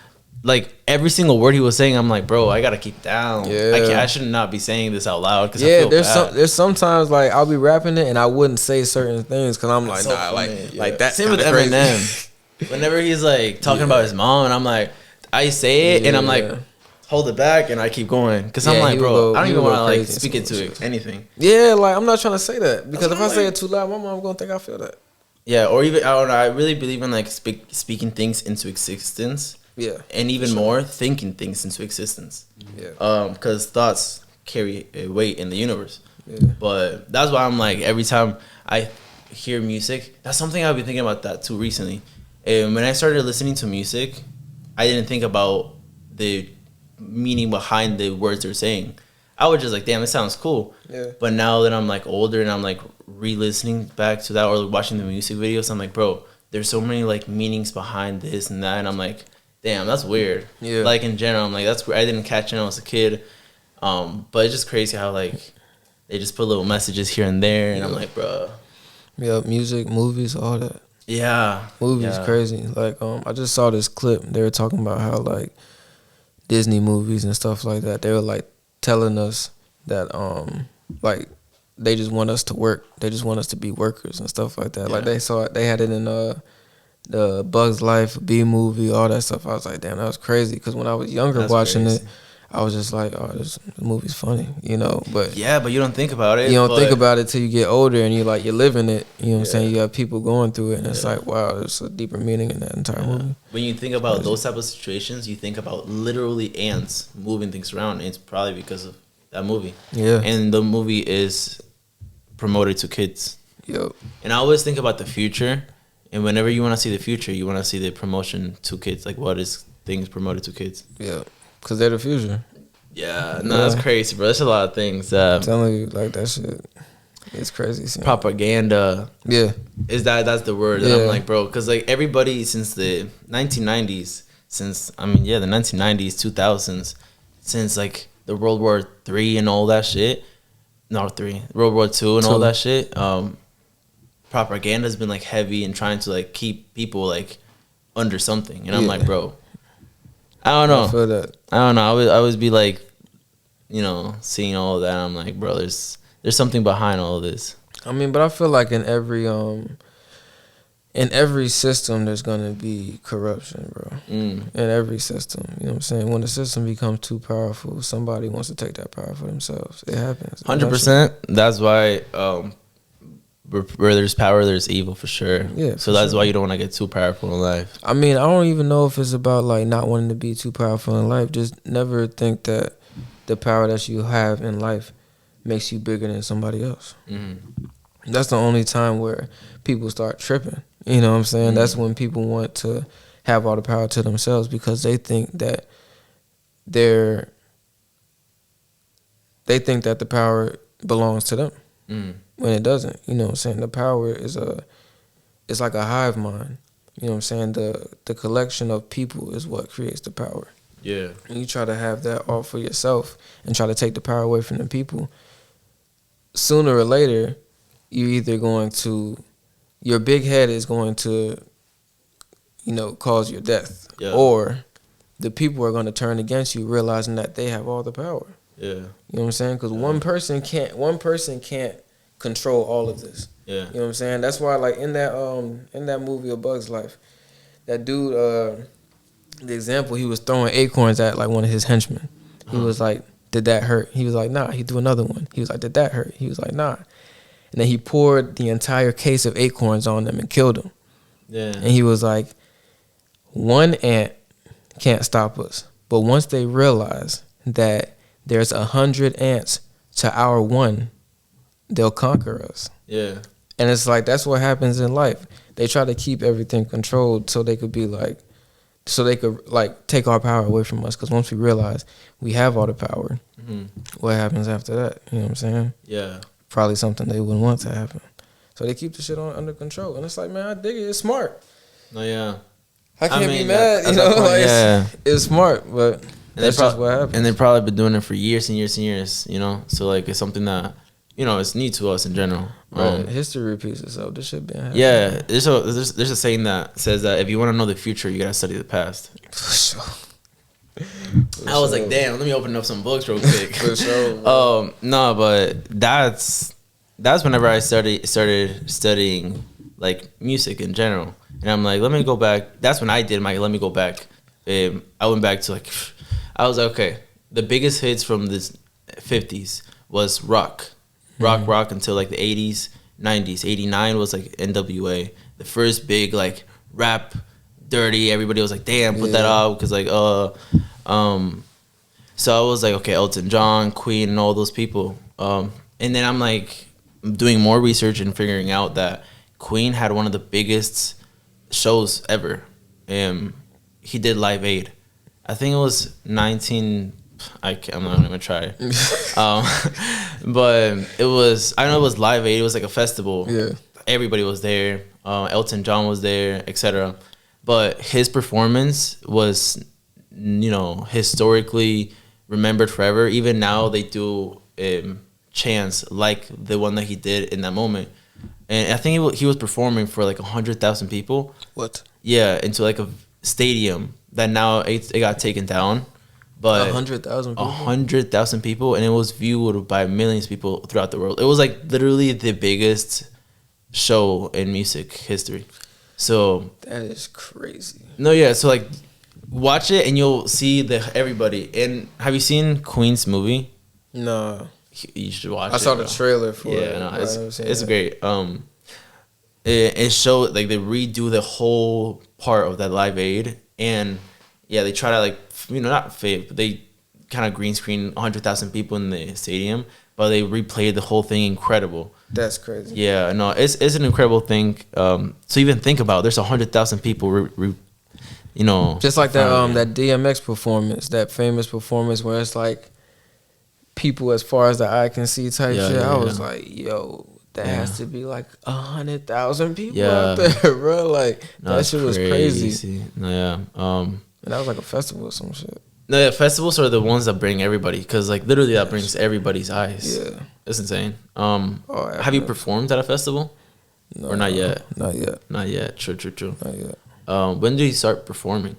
like every single word he was saying, I'm like, bro, I gotta keep down. Yeah. I should not be saying this out loud. Cause I feel bad. There's sometimes like I'll be rapping it and I wouldn't say certain things because I'm like, so nah, funny. like that. Same with Eminem. Whenever he's like talking about his mom, and I'm like, I say it and I'm like, hold it back, and I keep going because I'm like, bro, I don't even want to like speak it to anything. Yeah, like I'm not trying to say that because if I say it too loud, my mom gonna think I feel that. Yeah, or even I don't know. I really believe in like speaking things into existence. Yeah, and even more thinking things into existence. Yeah, because thoughts carry a weight in the universe. Yeah. But that's why I'm like, every time I hear music, that's something I've been thinking about that too recently. And when I started listening to music, I didn't think about the meaning behind the words they're saying. I was just like, damn, it sounds cool. Yeah. But now that I'm like older and I'm like re-listening back to that or watching the music videos, I'm like, bro, there's so many like meanings behind this and that, and I'm like, damn, that's weird. Yeah. Like in general, I'm like, that's weird. I didn't catch it when I was a kid. But it's just crazy how like they just put little messages here and there, and I'm like, bro. Yeah, music, movies, all that. Yeah. Movies crazy. Like I just saw this clip. They were talking about how like Disney movies and stuff like that. They were like telling us that like they just want us to work. They just want us to be workers and stuff like that. Yeah. Like they had it in the Bugs Life, B movie, all that stuff. I was like, damn, that was crazy. Because when I was younger watching it, I was just like, oh, this movie's funny, you know. But yeah, but you don't think about it. You don't think about it till you get older and you're living it. You know what I'm saying? You have people going through it, and it's like, wow, there's a deeper meaning in that entire movie. When you think about those type of situations, you think about literally ants moving things around. And it's probably because of that movie. Yeah. And the movie is promoted to kids. Yep. And I always think about the future. And whenever you want to see the future, you want to see the promotion to kids. Like, what is things promoted to kids? Yeah. Because they're the future. Yeah. No, that's crazy, bro. There's a lot of things. I'm telling you, like, that shit, it's crazy. Propaganda. Yeah. That's the word that I'm like, bro. Because, like, everybody since the 1990s, the 1990s, 2000s, since, like, the World War III and all that shit. World War II and all that shit. Propaganda has been, like, heavy and trying to, like, keep people, like, under something. And I'm like, bro, I don't know. I feel that. I don't know. I always be like, you know, seeing all of that. I'm like, bro, there's something behind all of this. I mean, but I feel like in every system there's gonna be corruption, bro. In every system, you know what I'm saying. When the system becomes too powerful, somebody wants to take that power for themselves. It happens. 100%. That's why. Where there's power, there's evil for sure. Yeah. So that's why you don't want to get too powerful in life. I mean, I don't even know if it's about like not wanting to be too powerful in life. Just never think that the power that you have in life makes you bigger than somebody else. Mm-hmm. That's the only time where people start tripping. You know what I'm saying? Mm-hmm. That's when people want to have all the power to themselves because they think that the power belongs to them. Mm-hmm. When it doesn't, you know what I'm saying? The power is it's like a hive mind. You know what I'm saying? The collection of people is what creates the power. Yeah. And you try to have that all for yourself and try to take the power away from the people. Sooner or later, you're either going to, your big head is going to, you know, cause your death. Yeah. Or the people are going to turn against you realizing that they have all the power. Yeah. You know what I'm saying? Because one person can't control all of this. Yeah. You know what I'm saying? That's why, like, in that movie A Bug's Life, that dude, the example, he was throwing acorns at, like, one of his henchmen. He was like, did that hurt? He was like, nah. He threw another one. He was like, did that hurt? He was like, nah. And then he poured the entire case of acorns on them and killed them. Yeah. And he was like, one ant can't stop us. But once they realize that there's 100 ants to our one, they'll conquer us. Yeah. And it's like, that's what happens in life. They try to keep everything controlled so they could take our power away from us. Because once we realize we have all the power, what happens after that? You know what I'm saying? Yeah. Probably something they wouldn't want to happen. So they keep the shit under control. And it's like, man, I dig it. It's smart. No, yeah. I can't be mad. You know, like, it's smart, but that's just what happens. And they've probably been doing it for years and years and years, you know? So, like, it's something that, you know, it's new to us in general. History repeats itself. This shit been happening. Yeah, there's a saying that says that if you want to know the future, you gotta study the past. For sure. I was like, damn, let me open up some books real quick. For sure. No, but that's whenever I started studying like music in general, and I'm like, let me go back. That's when I did my let me go back. I went back to like, I was like, okay, the biggest hits from the 50s was rock until like the 80s, 90s. 89 was like NWA, the first big like rap, dirty. Everybody was like, damn, put that out because like So I was like, okay, Elton John, Queen, and all those people. And then I'm like doing more research and figuring out that Queen had one of the biggest shows ever. He did Live Aid. I think it was I'm not gonna try. But it was, I know it was Live Aid. It was like a festival. Yeah. Everybody was there. Elton John was there, etc. But his performance was, historically remembered forever. Even now they do chants like the one that he did in that moment. And I think he was performing for like 100,000 people. What? Yeah, into like a stadium that now it got taken down. But 100,000 people. 100,000 people, and it was viewed by millions of people throughout the world. It was like literally the biggest show in music history. So that is crazy. No, yeah. So like, watch it and you'll see everybody. And have you seen Queen's movie? No. You should watch it. I saw the trailer for it. Yeah, no, it's great. It showed like they redo the whole part of that Live Aid, and yeah, they try to like not fake, but they kind of green screen 100,000 people in the stadium, but they replayed the whole thing. Incredible. That's crazy. Yeah, no, it's an incredible thing. To even think about, there's 100,000 people. Just like that DMX performance, that famous performance where it's like people as far as the eye can see type shit. I was like, yo, that has to be like 100,000 people out there, bro. Like that shit was crazy. No, yeah. And that was like a festival or some shit. No, yeah, festivals are the ones that bring everybody, because like literally that brings everybody's eyes. Yeah, it's insane. Have you performed at a festival? No, or not yet? Not yet. Not yet. True. Not yet. When did you start performing?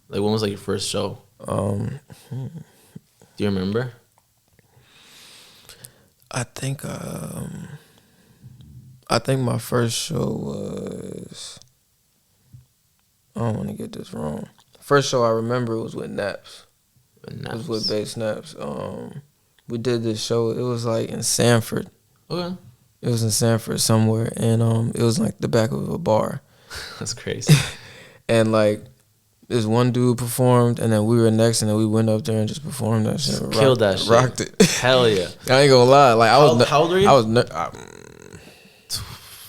Like, when was like your first show? Do you remember? I think my first show was, I don't want to get this wrong. First show I remember was with Naps. It was with Bass Naps. We did this show. It was like in Sanford. Okay. It was in Sanford somewhere, and it was like the back of a bar. That's crazy. And like this one dude performed, and then we were next, and then we went up there and just performed that shit. Killed that shit. Rocked it. Hell yeah. I ain't gonna lie. Like how old are you?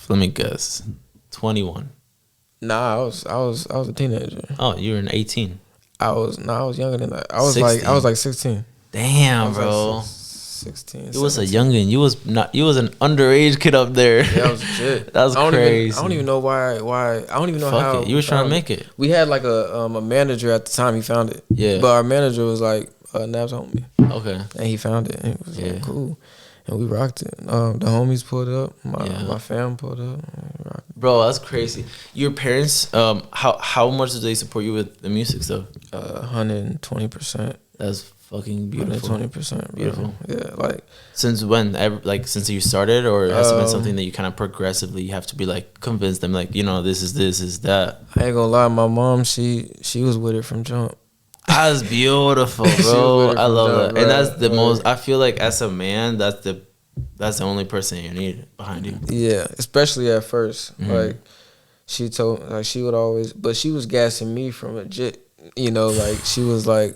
Let me guess. 21. Nah, I was a teenager. Oh, you were in 18. I was younger than that. I was 16. like 16. Damn, bro. Like 16. You was a youngin. You was an underage kid up there. Yeah, I was legit. That was crazy. I don't even know why. I don't even know how. You was trying to make it. We had like a manager at the time. He found it. Yeah. But our manager was like, Nabs homie. Okay. And he found it. And it was like, cool. And we rocked it. The homies pulled up. My fam pulled up. Bro, that's crazy. Your parents, how much did they support you with the music stuff? 120%. That's fucking beautiful. 120%. Beautiful. Yeah, like. Since when? Like since you started, or has it been something that you kind of progressively have to be like convince them, like, this is that? I ain't gonna lie, my mom, she was with it from jump. That's beautiful, bro. I love that. And that's the most, I feel like as a man, that's the only person you need behind you. Yeah, especially at first. Mm-hmm. Like she told, like she would always, but she was gassing me from legit. Like she was like,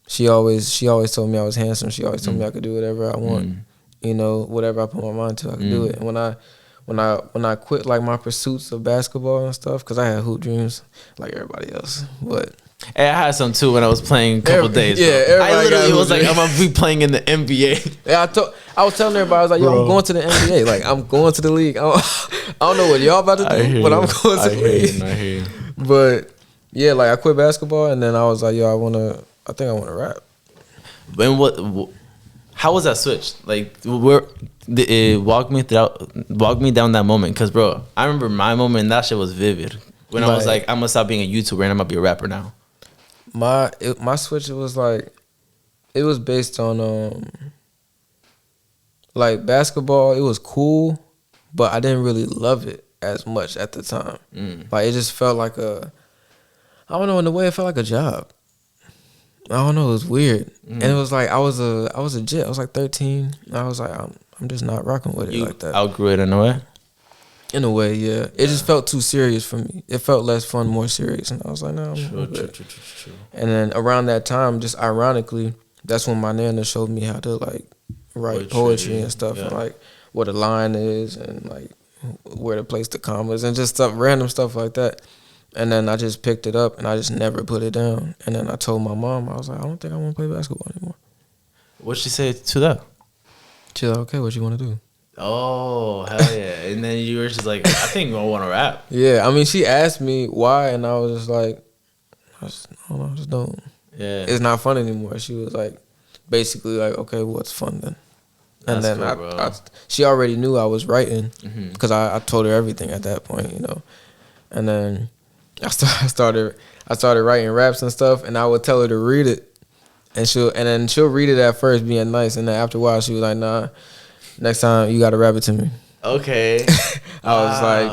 she always told me I was handsome. She always told me I could do whatever I want. Whatever I put my mind to, I could do it. And when I quit like my pursuits of basketball and stuff, because I had hoop dreams like everybody else, but. Hey, I had some too when I was playing a couple days. Yeah, I literally was like, I'm gonna be playing in the NBA. Yeah, I was telling everybody, I was like, yo, I'm going to the NBA. Like, I'm going to the league. I don't know what y'all about to do, but I'm going to the league. I hear you. But yeah, like I quit basketball, and then I was like, yo, I think I want to rap. And how was that switch? Like, walk me down that moment, because bro, I remember my moment, and that shit was vivid. When I was like, I'm gonna stop being a YouTuber and I'm gonna be a rapper now. My switch, it was like, it was based on like basketball. It was cool, but I didn't really love it as much at the time. Like it just felt like I don't know, in a way it felt like a job. I don't know, it was weird. And it was like I was a jit. I was like 13. And I was like, I'm just not rocking with it like that. Outgrew it in a way. In a way, yeah. It just felt too serious for me. It felt less fun, more serious, and I was like, no, true. And then around that time, just ironically, that's when my nana showed me how to like write poetry and stuff, and like what a line is, and like where to place the commas, and just stuff, random stuff like that. And then I just picked it up, and I just never put it down. And then I told my mom, I was like, I don't think I want to play basketball anymore. What'd she say to that? She's like, okay, what you want to do? Oh, hell yeah. And then you were just like, I think I want to rap. Yeah, I mean, she asked me why, and I was just like, I just don't. Yeah. It's not fun anymore. She was like, basically like, okay, what's fun then? And That's then cool, she already knew I was writing because I told her everything at that point, you know. And then I started writing raps and stuff, and I would tell her to read it, and she'll read it at first being nice, and then after a while she was like, nah, next time you gotta rap it to me. Okay. I was like,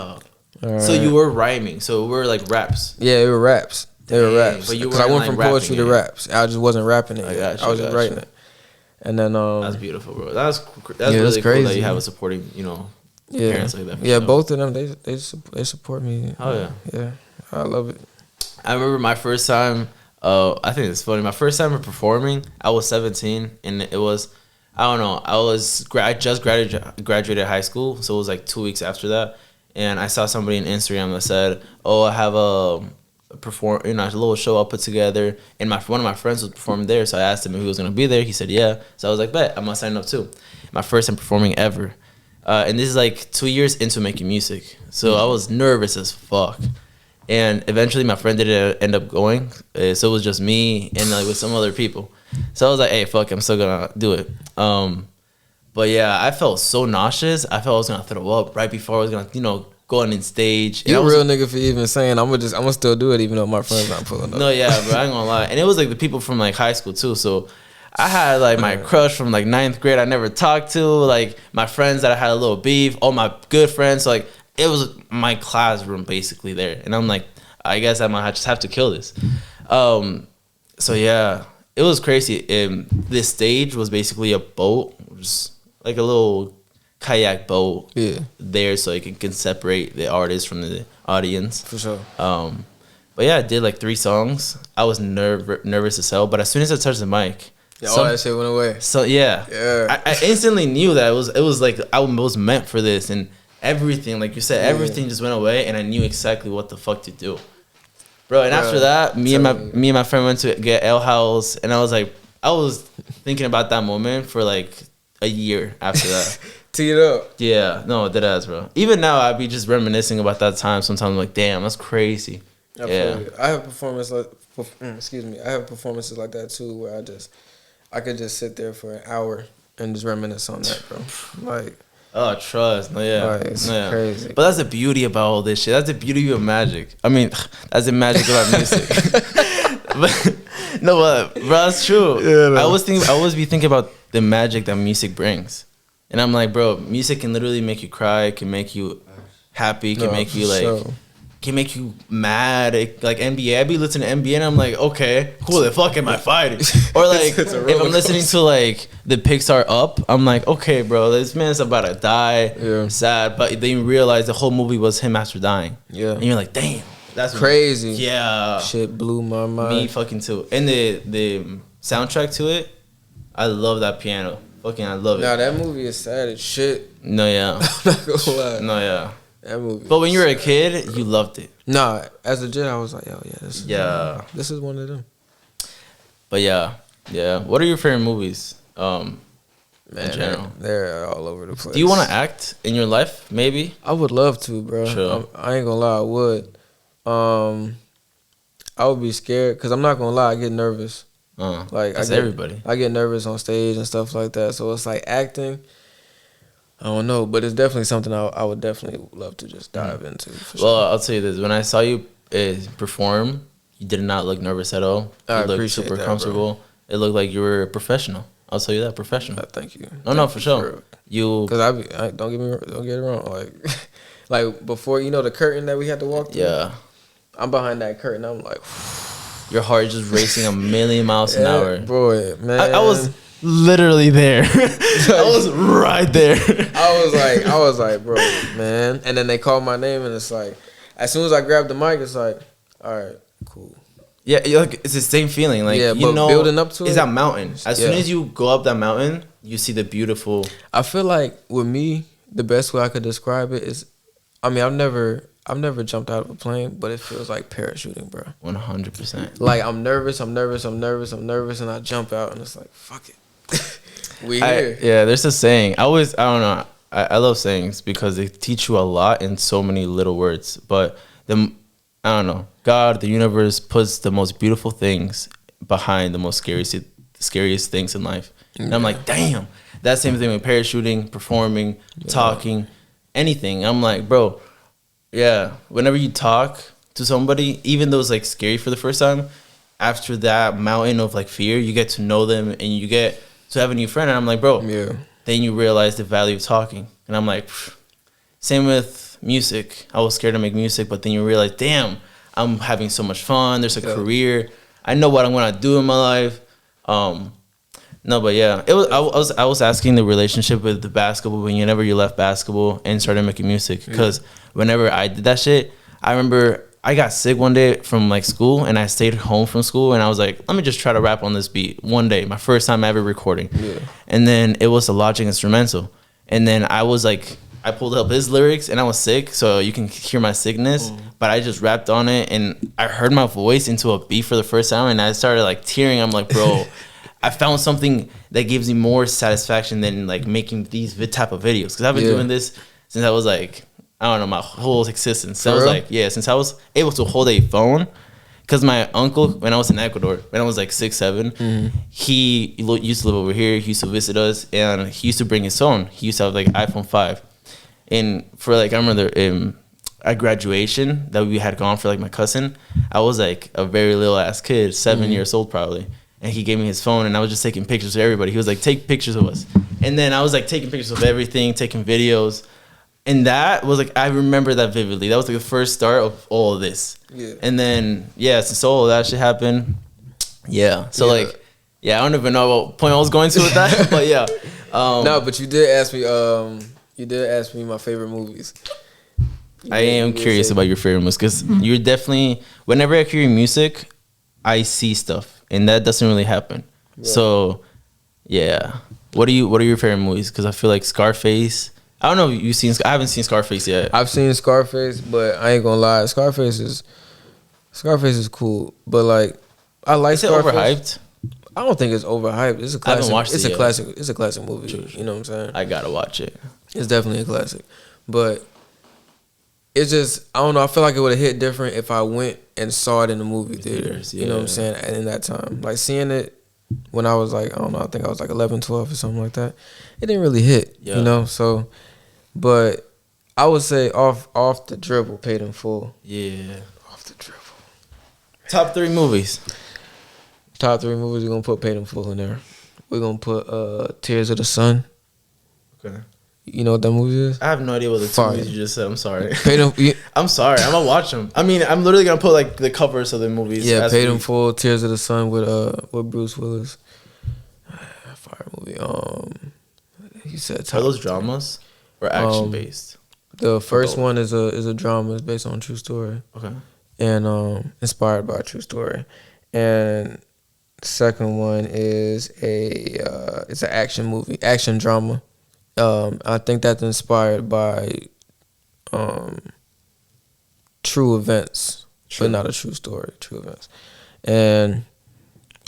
all right. So you were rhyming. So we were like raps. Yeah, they were raps. They were raps. But you because I went from poetry to raps. I just wasn't rapping it. I was just writing it. And then that's beautiful, bro. That's really crazy, cool that you have a supporting, parents like that. Yeah, both of them they support me. Oh yeah. Yeah, I love it. I remember my first time. I think it's funny. My first time performing, I was 17, and it was, I don't know. I just graduated high school, so it was like 2 weeks after that, and I saw somebody on Instagram that said, "Oh, I have a little show I'll put together," and one of my friends was performing there, so I asked him if he was gonna be there. He said yeah, so I was like, bet, I'm gonna sign up too. My first time performing ever, and this is like 2 years into making music, so I was nervous as fuck. And eventually my friend didn't end up going, so it was just me and like with some other people. So I was like, hey, fuck, I'm still gonna do it. But yeah, I felt so nauseous. I felt I was gonna throw up right before I was gonna, go on stage. You're a real nigga for even saying I'm gonna still do it even though my friends not pulling up. No, yeah, bro, I ain't gonna lie. And it was like the people from like high school too. So I had like my crush from like 9th grade I never talked to, like my friends that I had a little beef, all my good friends. So like it was my classroom basically there. And I'm like, I guess I might just have to kill this. So yeah, it was crazy. This stage was basically a boat, just like a little kayak boat there, so it can separate the artist from the audience. For sure. But yeah, I did like 3 songs. I was nervous as hell, but as soon as I touched the mic, all that shit went away. So yeah. I instantly knew that it was like I was meant for this, and everything, like you said, everything just went away, and I knew exactly what the fuck to do, bro. And after that, me and my friend went to get Ale House, and I was thinking about that moment for like a year after that. Tee it up. Yeah, no, dead ass, bro. Even now, I'd be just reminiscing about that time. Sometimes I'm like, damn, that's crazy. I have performances like that too, where I could just sit there for an hour and just reminisce on that, bro. Like. Oh, trust. No, yeah. Right, it's crazy. But that's the beauty about all this shit. That's the beauty of magic. I mean, that's the magic about music. But bro, that's true. Yeah, no. I always be thinking about the magic that music brings. And I'm like, bro, music can literally make you cry, it can make you happy, it can make you like can make you mad. Like NBA, I be listening to NBA and I'm like, okay, cool, the fuck am I fighting? Or like if I'm listening to like the Pixar Up, I'm like, okay, bro, this man's about to die, sad. But then you realize the whole movie was him after dying. Yeah, and you're like, damn, that's crazy. Yeah, shit blew my mind. Me fucking too. And the soundtrack to it, I love that piano. Fucking, I love it. Nah, that movie is sad as shit. No, yeah. I'm not gonna lie. No, yeah. That movie. But when you were a kid, you loved it. Nah, as a kid, I was like, yo, yeah, this is one of them. But yeah. What are your favorite movies? Man, in general, they're all over the place. Do you want to act in your life? Maybe. I would love to, bro. Sure. I ain't gonna lie, I would. I would be scared because I'm not gonna lie, I get nervous. Like everybody. I get nervous on stage and stuff like that. So it's like acting. I don't know, but it's definitely something I would definitely love to just dive into. For well, I'll tell you this: when I saw you perform, you did not look nervous at all. You looked super comfortable. Bro. It looked like you were a professional. I'll tell you that, professional. Thank you. No, for sure. Because don't get it wrong. Like before, the curtain that we had to walk through. Yeah. I'm behind that curtain. I'm like. Your heart just racing a million miles an hour. Boy, man. literally there. I was right there. I was like, bro, man. And then they called my name, and it's like, as soon as I grabbed the mic, it's like, all right, cool. Yeah, like it's the same feeling. Like yeah, you but know, building up to it's it, that mountain. As soon as you go up that mountain, you see the beautiful. I feel like with me, the best way I could describe it is, I mean, I've never jumped out of a plane, but it feels like parachuting, bro. 100%. Like I'm nervous, and I jump out, and it's like, fuck it, we here. Yeah, there's a saying. I don't know. I love sayings because they teach you a lot in so many little words. But I don't know. God, the universe puts the most beautiful things behind the most scariest things in life. And I'm like, damn. That same thing with parachuting, performing, talking, anything. I'm like, bro, yeah. Whenever you talk to somebody, even though it's like scary for the first time, after that mountain of like fear, you get to know them and you get to have a new friend. And I'm like, bro, then you realize the value of talking. And I'm like, pfft. Same with music. I was scared to make music, but then you realize, damn, I'm having so much fun. There's a career. I know what I'm gonna do in my life. No, but yeah, it was. I was asking the relationship with the basketball whenever you left basketball and started making music. Because whenever I did that shit, I remember I got sick one day from like school, and I stayed home from school, and I was like, let me just try to rap on this beat one day. My first time ever recording, and then it was a Logic instrumental, and then I was like, I pulled up his lyrics, and I was sick, so you can hear my sickness. But I just rapped on it, and I heard my voice into a beat for the first time, and I started like tearing. I'm like, bro. I found something that gives me more satisfaction than like making these type of videos, because I've been doing this since I was like, I don't know, my whole existence. So I was like, since I was able to hold a phone, because my uncle, when I was in Ecuador, when I was like 6, 7, he used to live over here. He used to visit us, and he used to bring his phone. He used to have like iPhone 5, and for like, I remember at graduation that we had gone for like my cousin, I was like a very little ass kid, 7 years old probably. And he gave me his phone, and I was just taking pictures of everybody. He was like, take pictures of us. And then I was like taking pictures of everything, taking videos. And that was like, I remember that vividly. That was like the first start of all of this. Yeah. And then, since all of that shit happened, So like, I don't even know what point I was going to with that, but yeah. No, but you did ask me my favorite movies. I am curious about your favorite movies, because you're definitely, whenever I hear your music, I see stuff. And that doesn't really happen. Yeah. So, what are your favorite movies? Because I feel like Scarface. I don't know if you've seen. I haven't seen Scarface yet. I've seen Scarface, but I ain't gonna lie. Scarface is cool, but like I like. Is it Scarface. Overhyped? I don't think it's overhyped. It's a classic. I haven't watched it yet. It's a classic movie. True. You know what I'm saying? I gotta watch it. It's definitely a classic, but it's just, I don't know. I feel like it would have hit different if I went and saw it in the movie theater. You know what I'm saying? And in that time, like seeing it when I was like, I don't know, I think I was like 11, 12 or something like that. It didn't really hit, you know? So, but I would say off the dribble, Paid in Full. Yeah. Off the dribble. Top 3 movies. Top 3 movies, we're going to put Paid in Full in there. We're going to put Tears of the Sun. Okay. You know what that movie is? I have no idea what the 2 movies you just said. I'm sorry. Yeah. I'm sorry. I'm gonna watch them. I mean, I'm literally gonna put like the covers of the movies. Yeah, Paid in Full, Tears of the Sun with Bruce Willis. Fire movie. You said are those dramas or action based? The first one is a drama. It's based on a true story. Okay. And inspired by a true story. And the second one is it's an action movie, action drama. I think that's inspired by true events, but not a true story, true events. And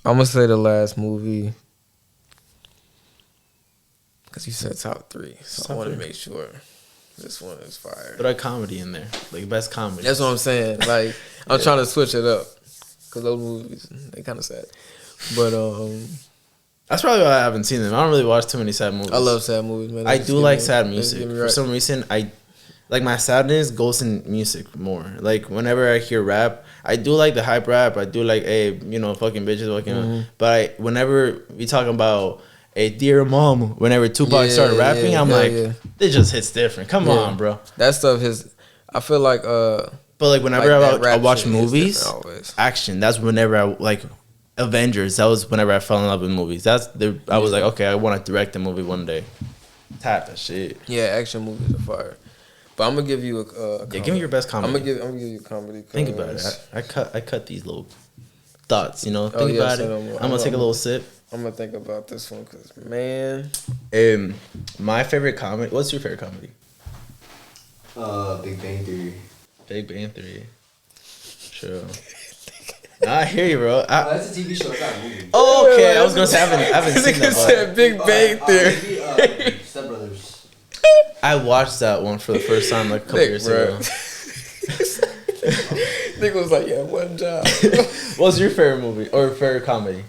I'm going to say the last movie, because you said top 3, so I want to make sure this one is fire. Put a comedy in there, like best comedy. That's what I'm saying. Like, I'm trying to switch it up, because those movies, they kind of sad. But that's probably why I haven't seen them. I don't really watch too many sad movies. I love sad movies, man. I do like sad music. For some reason, like my sadness goes in music more. Like whenever I hear rap, I do like the hype rap. I do like, hey, fucking bitches, fucking. But whenever we talk about a dear mom, whenever Tupac started rapping, I'm like, it just hits different. Come on, bro. That stuff is. I feel like. But like whenever I watch movies, action. That's whenever I like. Avengers. That was whenever I fell in love with movies. I was like, okay, I want to direct a movie one day. Tap that shit. Yeah, action movies are fire. But I'm gonna give you a give me your best comedy. I'm gonna give you a comedy. Think about it. I cut these little thoughts. You know, think about it. I'm gonna take a little sip. I'm gonna think about this one because man, my favorite comedy. What's your favorite comedy? Big Bang Theory. Big Bang Theory. Sure. Nah, I hear you, bro. That's a TV show. It's not a movie. Oh, okay. I was gonna say I haven't seen that. Said Big Bang Theory. Step Brothers. I watched that one for the first time like a couple years ago. Nigga was like, yeah, one job. What's your favorite movie or favorite comedy?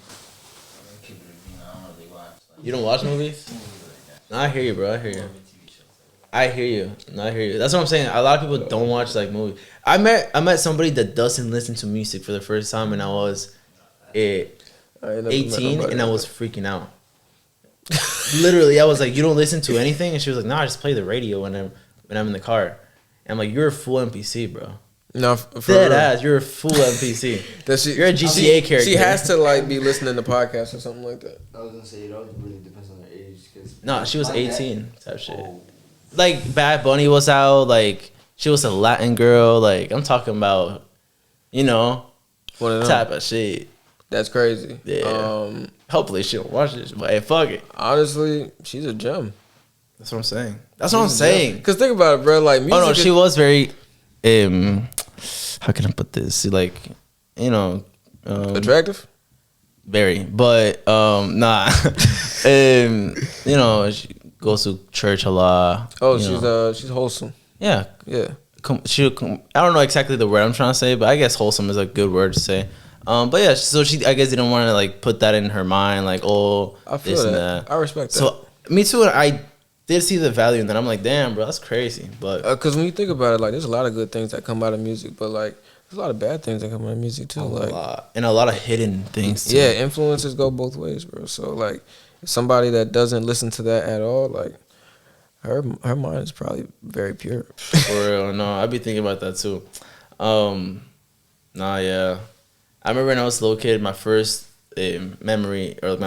You don't watch movies? No, I hear you, bro. I hear you. No, I hear you. That's what I'm saying. A lot of people don't watch like movies. I met somebody that doesn't listen to music for the first time, and I was 18, and I was freaking out. Literally, I was like, "You don't listen to anything?" And she was like, "No, I just play the radio when I'm in the car." And I'm like, "You're a full NPC, bro." No, for dead real. ass. You're a full NPC. You're a GTA character. She has to like be listening to podcasts or something like that. I was gonna say it all really depends on their age. No, she was 18 type shit. Like Bad Bunny was out. Like she was a Latin girl. Like I'm talking about, you know, type of shit. That's crazy. Yeah. Hopefully she don't watch this, but hey, fuck it. Honestly, she's a gem. That's what I'm saying. That's what I'm saying. Cause think about it, bro. Like music. Oh no, she was very. How can I put this? Like, you know, attractive. Very, but nah. You know, she goes to church a lot. Oh, she's wholesome. Yeah. Yeah. I don't know exactly the word I'm trying to say, but I guess wholesome is a good word to say. But yeah, so she I guess didn't want to like put that in her mind, like I feel this that. and that. I respect that. So me too. I did see the value in that. I'm like, damn, bro, that's crazy. But because when you think about it, like there's a lot of good things that come out of music, but like there's a lot of bad things that come out of music too. And a lot of hidden things too. Yeah, influences go both ways, bro. So like somebody that doesn't listen to that at all, like her mind is probably very pure. For real, no, I be thinking about that too. Yeah. I remember when I was a little kid, my first memory was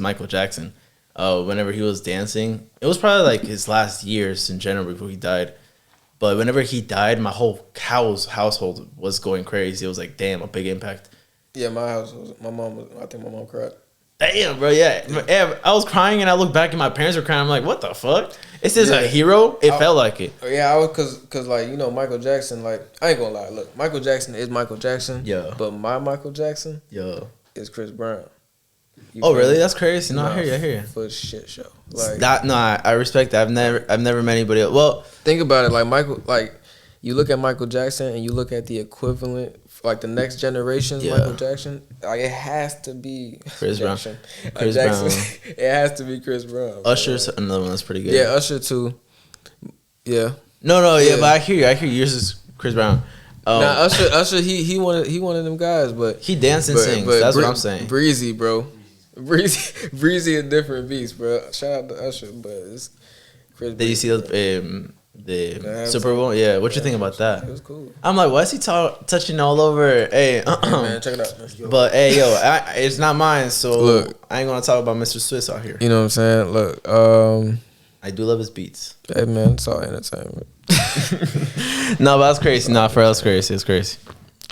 Michael Jackson. Whenever he was dancing, it was probably like his last years in general before he died. But whenever he died, my whole household was going crazy. It was like, damn, a big impact. Yeah, I think my mom cried. Damn, bro, yeah. I was crying and I looked back and my parents were crying. I'm like, what the fuck? Is this a hero? It felt like it. Yeah, I was cause like, you know, Michael Jackson, like, I ain't gonna lie. Look, Michael Jackson is Michael Jackson. Yeah. But my Michael Jackson is Chris Brown. Really? That's crazy. No, I hear you. For a shit show. Like that. No, I respect that. I've never met anybody else. Well, think about it. Like you look at Michael Jackson and you look at the equivalent, like the next generation's Michael Jackson. Like it has to be Chris Brown. Chris Brown. It has to be Chris Brown. Usher's another one that's pretty good. Yeah, Usher too. Yeah. No, yeah, but I hear you. Yours is Chris Brown. Now Usher, he one of them guys, but he dances and sings. That's what I'm saying. Breezy, bro. Breezy a different beast, bro. Shout out to Usher, but it's Chris. Did you see the Super Bowl? Yeah. What you think about that? It was cool. I'm like, why is he touching all over? Hey, man, check it out. But hey, it's not mine, so look, I ain't gonna talk about Mr. Swiss out here. You know what I'm saying? Look, I do love his beats. Hey man, it's all entertainment. No, but that's crazy. Nah, for real, that's crazy. It's crazy.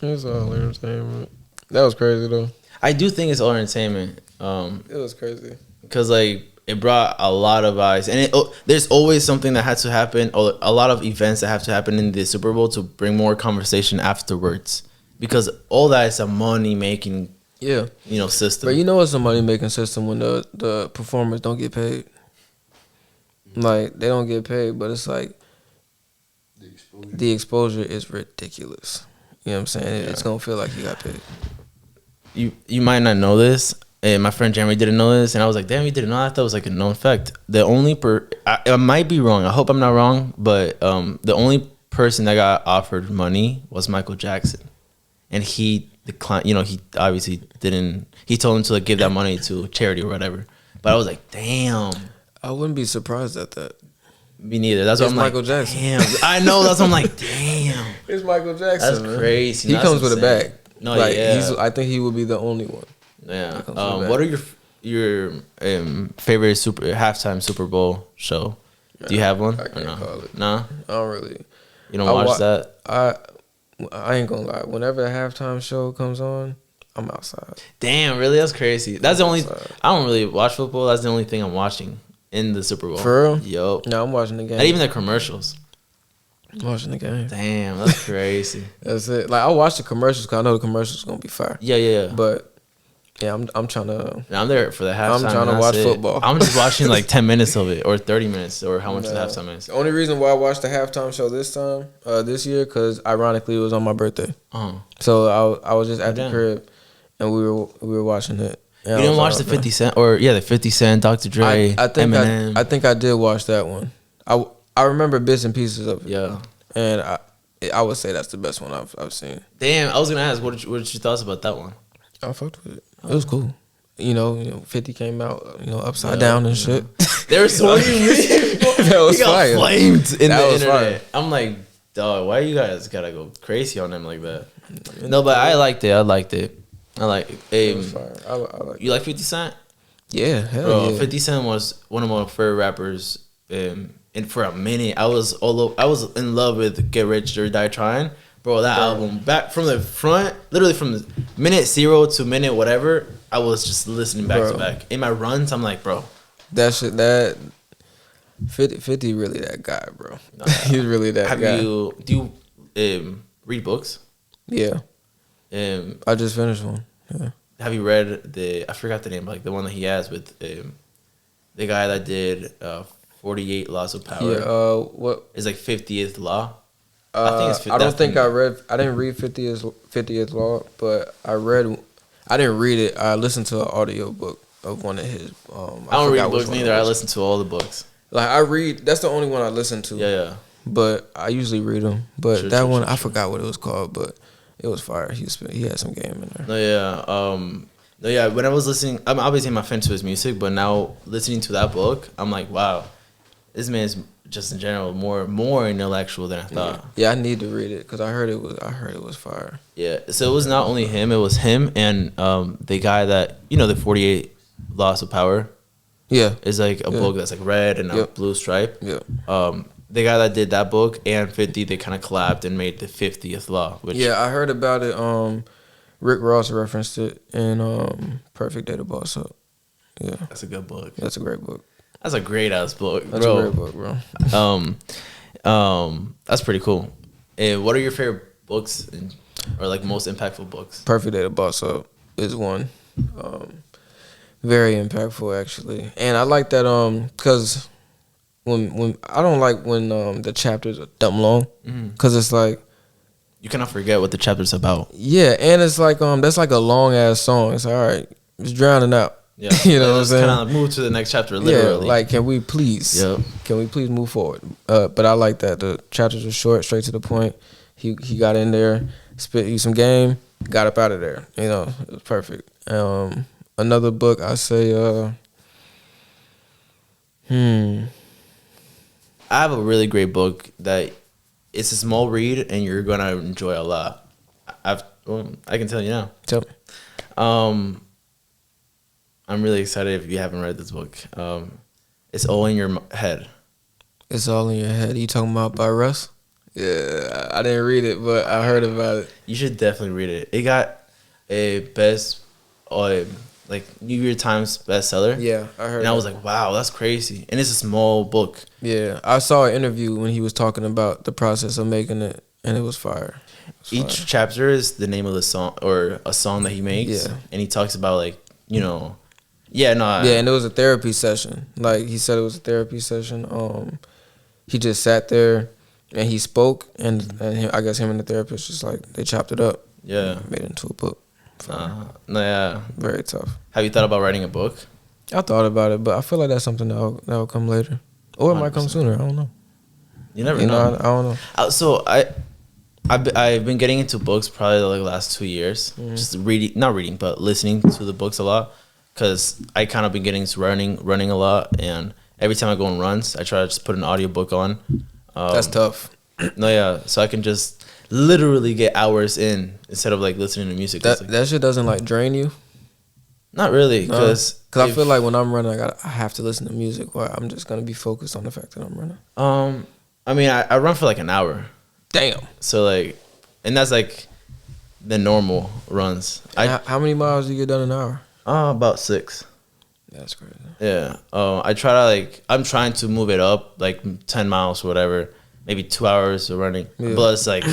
It's all entertainment. That was crazy though. I do think it's all entertainment. It was crazy because like it brought a lot of eyes, and there's always something that had to happen, or a lot of events that have to happen in the Super Bowl to bring more conversation afterwards. Because all that is a money making, system. But you know it's a money making system when the performers don't get paid. Like they don't get paid, but it's like the exposure is ridiculous. You know what I'm saying? It's gonna feel like you got paid. You might not know this, and my friend Jeremy didn't know this, and I was like, damn, you didn't know that? That was like a known fact. The only I might be wrong. I hope I'm not wrong, but the only person that got offered money was Michael Jackson, and he declined. You know, he obviously didn't. He told him to like give that money to charity or whatever. But I was like, damn. I wouldn't be surprised at that. Me neither. That's what I'm Michael like. Jackson. Damn. I know. That's what I'm like. Damn. It's Michael Jackson. That's crazy. He comes with a bag. No, like yeah. I think he would be the only one. Yeah. What are your favorite halftime Super Bowl show? Do you have one? I can't call it. No, I don't really. you don't watch that. I ain't gonna lie. Whenever the halftime show comes on, I'm outside. Damn, really? That's crazy. That's the only. I don't really watch football. That's the only thing I'm watching in the Super Bowl. For real? Yo. No, I'm watching the game. Not even the commercials. I'm watching the game. Damn, that's crazy. That's it. Like I watch the commercials because I know the commercials gonna be fire. Yeah. But yeah, I'm trying to. I'm there for the halftime. I'm trying to watch football. I'm just watching like 10 minutes of it or 30 minutes or how much the halftime is. The only reason why I watched the halftime show this year, because ironically it was on my birthday. So I was just at the crib and we were watching it. You didn't watch the 50 Cent or the 50 Cent, Dr. Dre, Eminem. I think I did watch that one. I remember bits and pieces of it. Yeah, and I would say that's the best one I've seen. Damn, I was gonna ask, what did your thoughts about that one? I fucked with it. It was cool. You know, 50 came out, upside down and shit. There was so many That was fire. Flamed in That the was internet. fire. I'm like, dog, why you guys gotta go crazy on them like that? No, but I liked it. I like it. It was fire. I like You like 50 Cent? Yeah, hell Bro, yeah. 50 Cent was one of my favorite rappers. And for a minute, I was in love with Get Rich or Die Trying. Bro, that album, back from the front, literally from the minute 0 to minute whatever, I was just listening back to back. In my runs, I'm like, bro. That shit, 50 really that guy, bro. Nah. He's really that guy. Do you read books? Yeah. I just finished one. Yeah. Have you read I forgot the name, like the one that he has with the guy that did 48 Laws of Power? Yeah, what? It's like 50th Law. I didn't read 50th Law, but I didn't read it. I listened to an audio book of one of his. I don't read books neither. I listen to all the books. Like I read, that's the only one I listen to. Yeah. But I usually read them. But I forgot what it was called, but it was fire. He had some game in there. When I was listening, I'm obviously my fan to his music, but now listening to that book, I'm like, wow, this man's just in general more intellectual than I thought. Yeah, I need to read it because I heard it was fire. Yeah, so it was not only him; it was him and the guy that the 48 Laws of Power. Yeah, is like a book that's like red and a blue stripe. Yeah. The guy that did that book and 50, they kind of collabed and made the 50th Law. I heard about it. Rick Ross referenced it in Perfect Day to Boss Up. Yeah, that's a good book. That's a great book. That's a great ass book, bro. That's a great book, bro. That's pretty cool. And what are your favorite books or like most impactful books? Perfect Day to Boss Up is one. Very impactful actually, and I like that because when I don't like when the chapters are dumb long because it's like you cannot forget what the chapter's about. Yeah, and it's like that's like a long ass song. It's all right, it's drowning out. Yeah, you know what I'm saying? Kind of move to the next chapter, literally. Yeah, like can we please move forward? But I like that the chapters are short, straight to the point. He got in there, spit you some game, got up out of there. It was perfect. Another book I say, I have a really great book that it's a small read and you're gonna enjoy a lot. I can tell you now. Tell me. I'm really excited if you haven't read this book. It's All in Your Head. It's All in Your Head. You talking about by Russ? Yeah, I didn't read it, but I heard about it. You should definitely read it. It got a New York Times bestseller. Yeah, I heard. And I was like, wow, that's crazy. And it's a small book. Yeah, I saw an interview when he was talking about the process of making it, and it was fire. Each chapter is the name of the song or a song that he makes. Yeah. And he talks about and it was a therapy session. Like he said, it was a therapy session. He just sat there and he spoke, and I guess him and the therapist just like they chopped it up. Yeah, made it into a book. Very tough. Have you thought about writing a book? I thought about it, but I feel like that's something that'll come later, or it 100%. Might come sooner. I don't know. You never know. I don't know. So I've been getting into books probably like the last 2 years. Just not reading, but listening to the books a lot. Because I kind of been getting into running a lot, and every time I go on runs, I try to just put an audiobook on. That's tough. So I can just literally get hours in instead of like listening to music. That shit doesn't like drain you. Not really, because I feel like when I'm running, I have to listen to music, or I'm just gonna be focused on the fact that I'm running. I mean, I run for like an hour. Damn. So like, and that's like the normal runs. How many miles do you get done an hour? About 6. That's crazy. Yeah. I try to like, I'm trying to move it up like 10 miles or whatever, maybe 2 hours of running. Yeah. But it's like,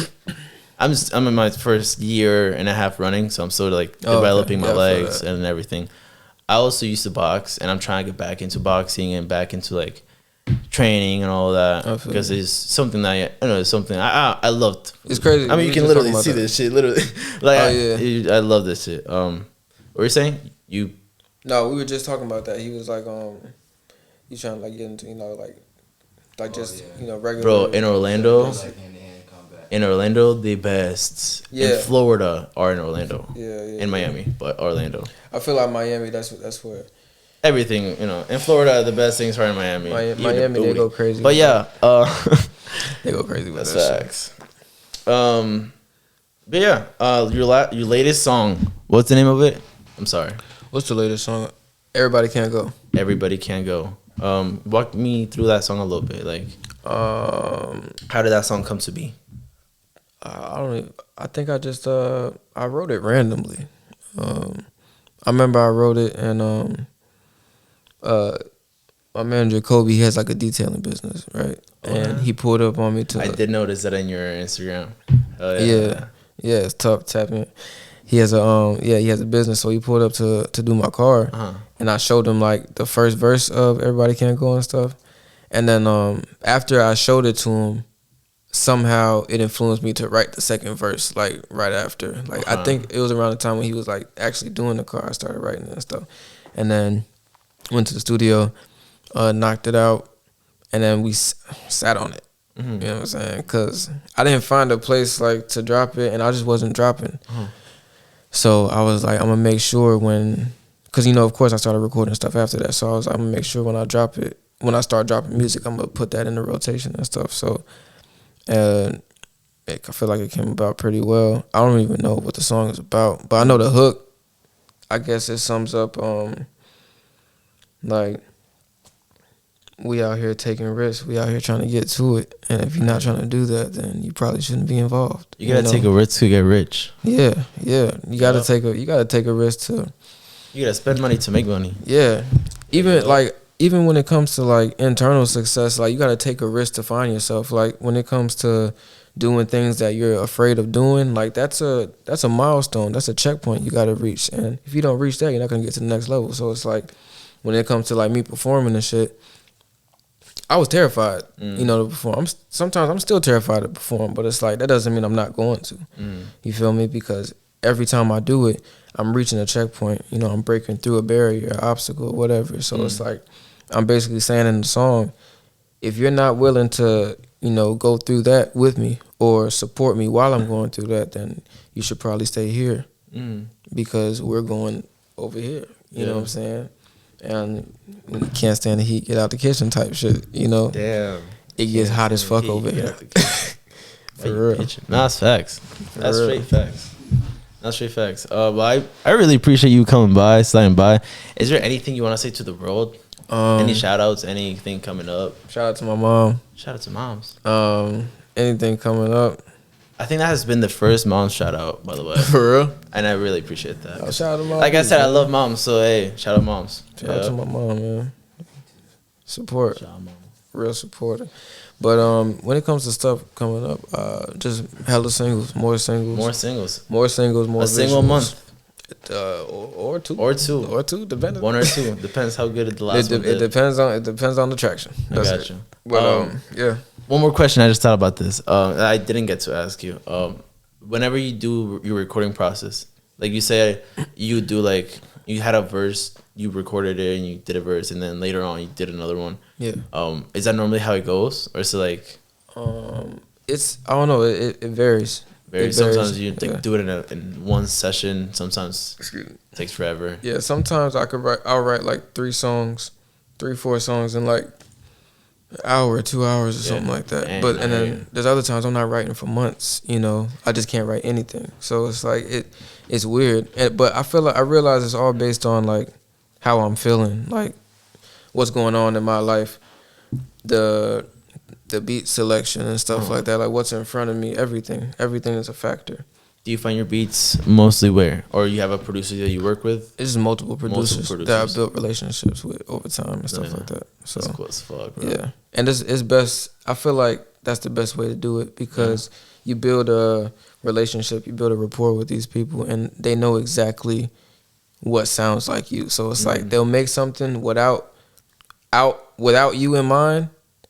I'm in my first year and a half running, so I'm still like developing my legs and everything. I also used to box, and I'm trying to get back into boxing and back into like training and all that, because it's something that it's something I loved. It's crazy. I mean, you can literally see this shit. Literally, like I love this shit. What were you saying? No, we were just talking about that. He was like, he's trying to like get into regular. Bro, in Orlando. In Orlando, the best. Yeah. In Florida are in Orlando. Yeah. In Miami, but Orlando. I feel like Miami. That's where. Everything, in Florida, the best things are in Miami. Miami, they go crazy. But yeah, they go crazy with that's that facts. But yeah, your latest song. What's the name of it? I'm sorry. What's the latest song? Everybody Can't Go. Everybody Can't Go. Walk me through that song a little bit. Like, how did that song come to be? I think I just I wrote it randomly. I remember I wrote it, and my manager Kobe, he has like a detailing business, right? And he pulled up on me to. I did notice that in your Instagram. Yeah, it's tough tapping. He has a business, so he pulled up to do my car, and I showed him like the first verse of Everybody Can't Go and stuff, and then after I showed it to him, somehow it influenced me to write the second verse like right after. Like I think it was around the time when he was like actually doing the car, I started writing it and stuff, and then went to the studio, knocked it out, and then we sat on it. Mm-hmm. You know what I'm saying? Because I didn't find a place like to drop it, and I just wasn't dropping. So I was like, I'm gonna make sure because of course I started recording stuff after that. So I was like, I'm gonna make sure when I start dropping music, I'm gonna put that in the rotation and stuff. So, I feel like it came about pretty well. I don't even know what the song is about, but I know the hook. I guess it sums up like, we out here taking risks. We out here trying to get to it. And if you're not trying to do that, then you probably shouldn't be involved. You gotta take a risk to get rich. Yeah. You gotta take a risk to. You gotta spend money to make money. Yeah. Even when it comes to like internal success, like you gotta take a risk to find yourself. Like when it comes to doing things that you're afraid of doing, like that's a milestone. That's a checkpoint you gotta reach. And if you don't reach that, you're not gonna get to the next level. So it's like when it comes to like me performing and shit, I was terrified, to perform. Sometimes I'm still terrified to perform, but it's like that doesn't mean I'm not going to. You feel me? Because every time I do it, I'm reaching a checkpoint. I'm breaking through a barrier, an obstacle, whatever. So it's like I'm basically saying in the song, if you're not willing to, go through that with me or support me while I'm going through that, then you should probably stay here because we're going over here. You know what I'm saying? And when you can't stand the heat, get out the kitchen type shit, Damn. It gets hot as fuck over here. For real. Nah, that's facts. That's straight facts. That's straight facts. But I really appreciate you coming by, sliding by. Is there anything you want to say to the world? Any shout outs, anything coming up? Shout out to my mom. Shout out to moms. Anything coming up? I think that has been the first mom shout out, by the way. For real? And I really appreciate that. Oh, shout out to mom. Like I said, I love moms, so hey, shout out moms. Shout out to my mom, man. Support. Shout out mom. Real supporter. But when it comes to stuff coming up, just hella singles, more singles. More singles. More singles, more a single month. Or two. Or two. Or two, depending. One or two. Depends how good the last one It depends on the traction. That's I got you. But yeah. One more question. I just thought about this. I didn't get to ask you. Whenever you do your recording process, like you said, you do like you had a verse, you recorded it, and you did a verse, and then later on you did another one. Yeah. Is that normally how it goes, or is it like? It's I don't know. It varies. Sometimes you do it in one session. Sometimes it takes forever. Yeah. Sometimes I'll write like 3, 4 songs in like An hour, 2 hours, or something like that. Man, But and then there's other times I'm not writing for months. You know, I just can't write anything. So it's like it's weird. But I feel like I realize it's all based on like how I'm feeling, like what's going on in my life, the beat selection and stuff like that. Like what's in front of me, everything is a factor. Do you find your beats mostly where? Or you have a producer that you work with? It's just multiple producers that I've built relationships with over time and stuff like that. So that's cool as fuck, bro. Yeah. And it's best, I feel like that's the best way to do it because you build a relationship, you build a rapport with these people and they know exactly what sounds like you. So it's like they'll make something without you in mind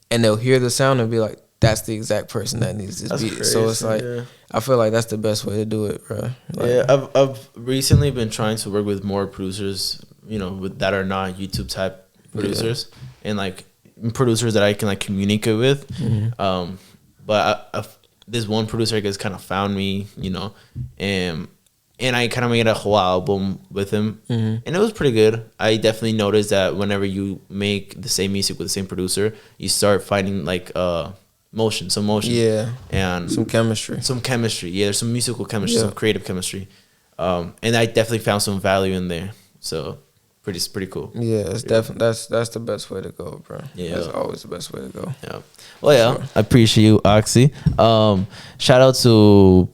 and they'll hear the sound and be like, that's the exact person that needs this beat. Crazy, so it's like, I feel like that's the best way to do it, bro. Like, I've recently been trying to work with more producers, you know, that are not YouTube type producers and like producers that I can like communicate with. But this one producer, I guess, kind of found me, you know, and I kind of made a whole album with him, and it was pretty good. I definitely noticed that whenever you make the same music with the same producer, you start finding like some motion, and some chemistry. Yeah, there's some musical chemistry, some creative chemistry, and I definitely found some value in there. So pretty cool. Yeah, it's definitely that's the best way to go, bro. Yeah, that's always the best way to go. Yeah. Well, yeah, I appreciate you, Oxy. Shout out to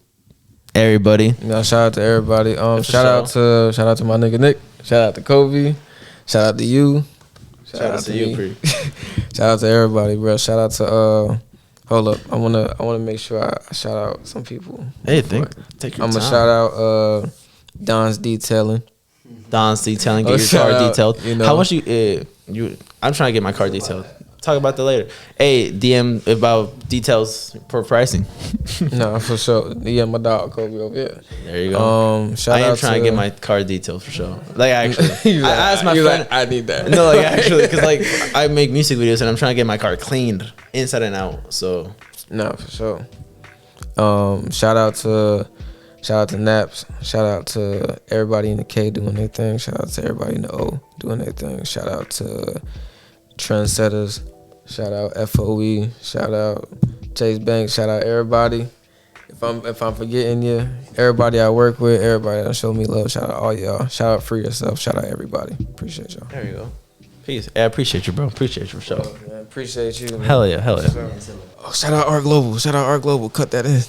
everybody. Yeah, shout out to everybody. Shout out to my nigga Nick. Shout out to Kobe. Shout out to you. Shout out to you, Pre. Shout out to everybody, bro. Shout out to hold up. I wanna make sure I shout out some people. Hey, take your time. I'm gonna shout out Don's Detailing. Get your car detailed. You know. How much you? I'm trying to get my car detailed. Talk about that later. Hey, DM about details for pricing. No, for sure. Yeah, my dog Kobe over here. There you go. I am trying to get my car detailed for sure. Like actually, I asked my friend. I need that. No, like actually, because like I make music videos and I'm trying to get my car cleaned inside and out. So no, for sure. Shout out to Naps. Shout out to everybody in the K doing their thing. Shout out to everybody in the O doing their thing. Shout out to Trendsetters. Shout out FOE. Shout out Chase Banks. Shout out everybody. If I'm forgetting you, everybody I work with, everybody that show me love. Shout out all y'all. Shout out Free Yourself. Shout out everybody. Appreciate y'all. There you go. Peace. I appreciate you, bro. Appreciate you for sure. Oh, man, appreciate you. Man. Hell yeah. Oh, shout out Art Global. Cut that in.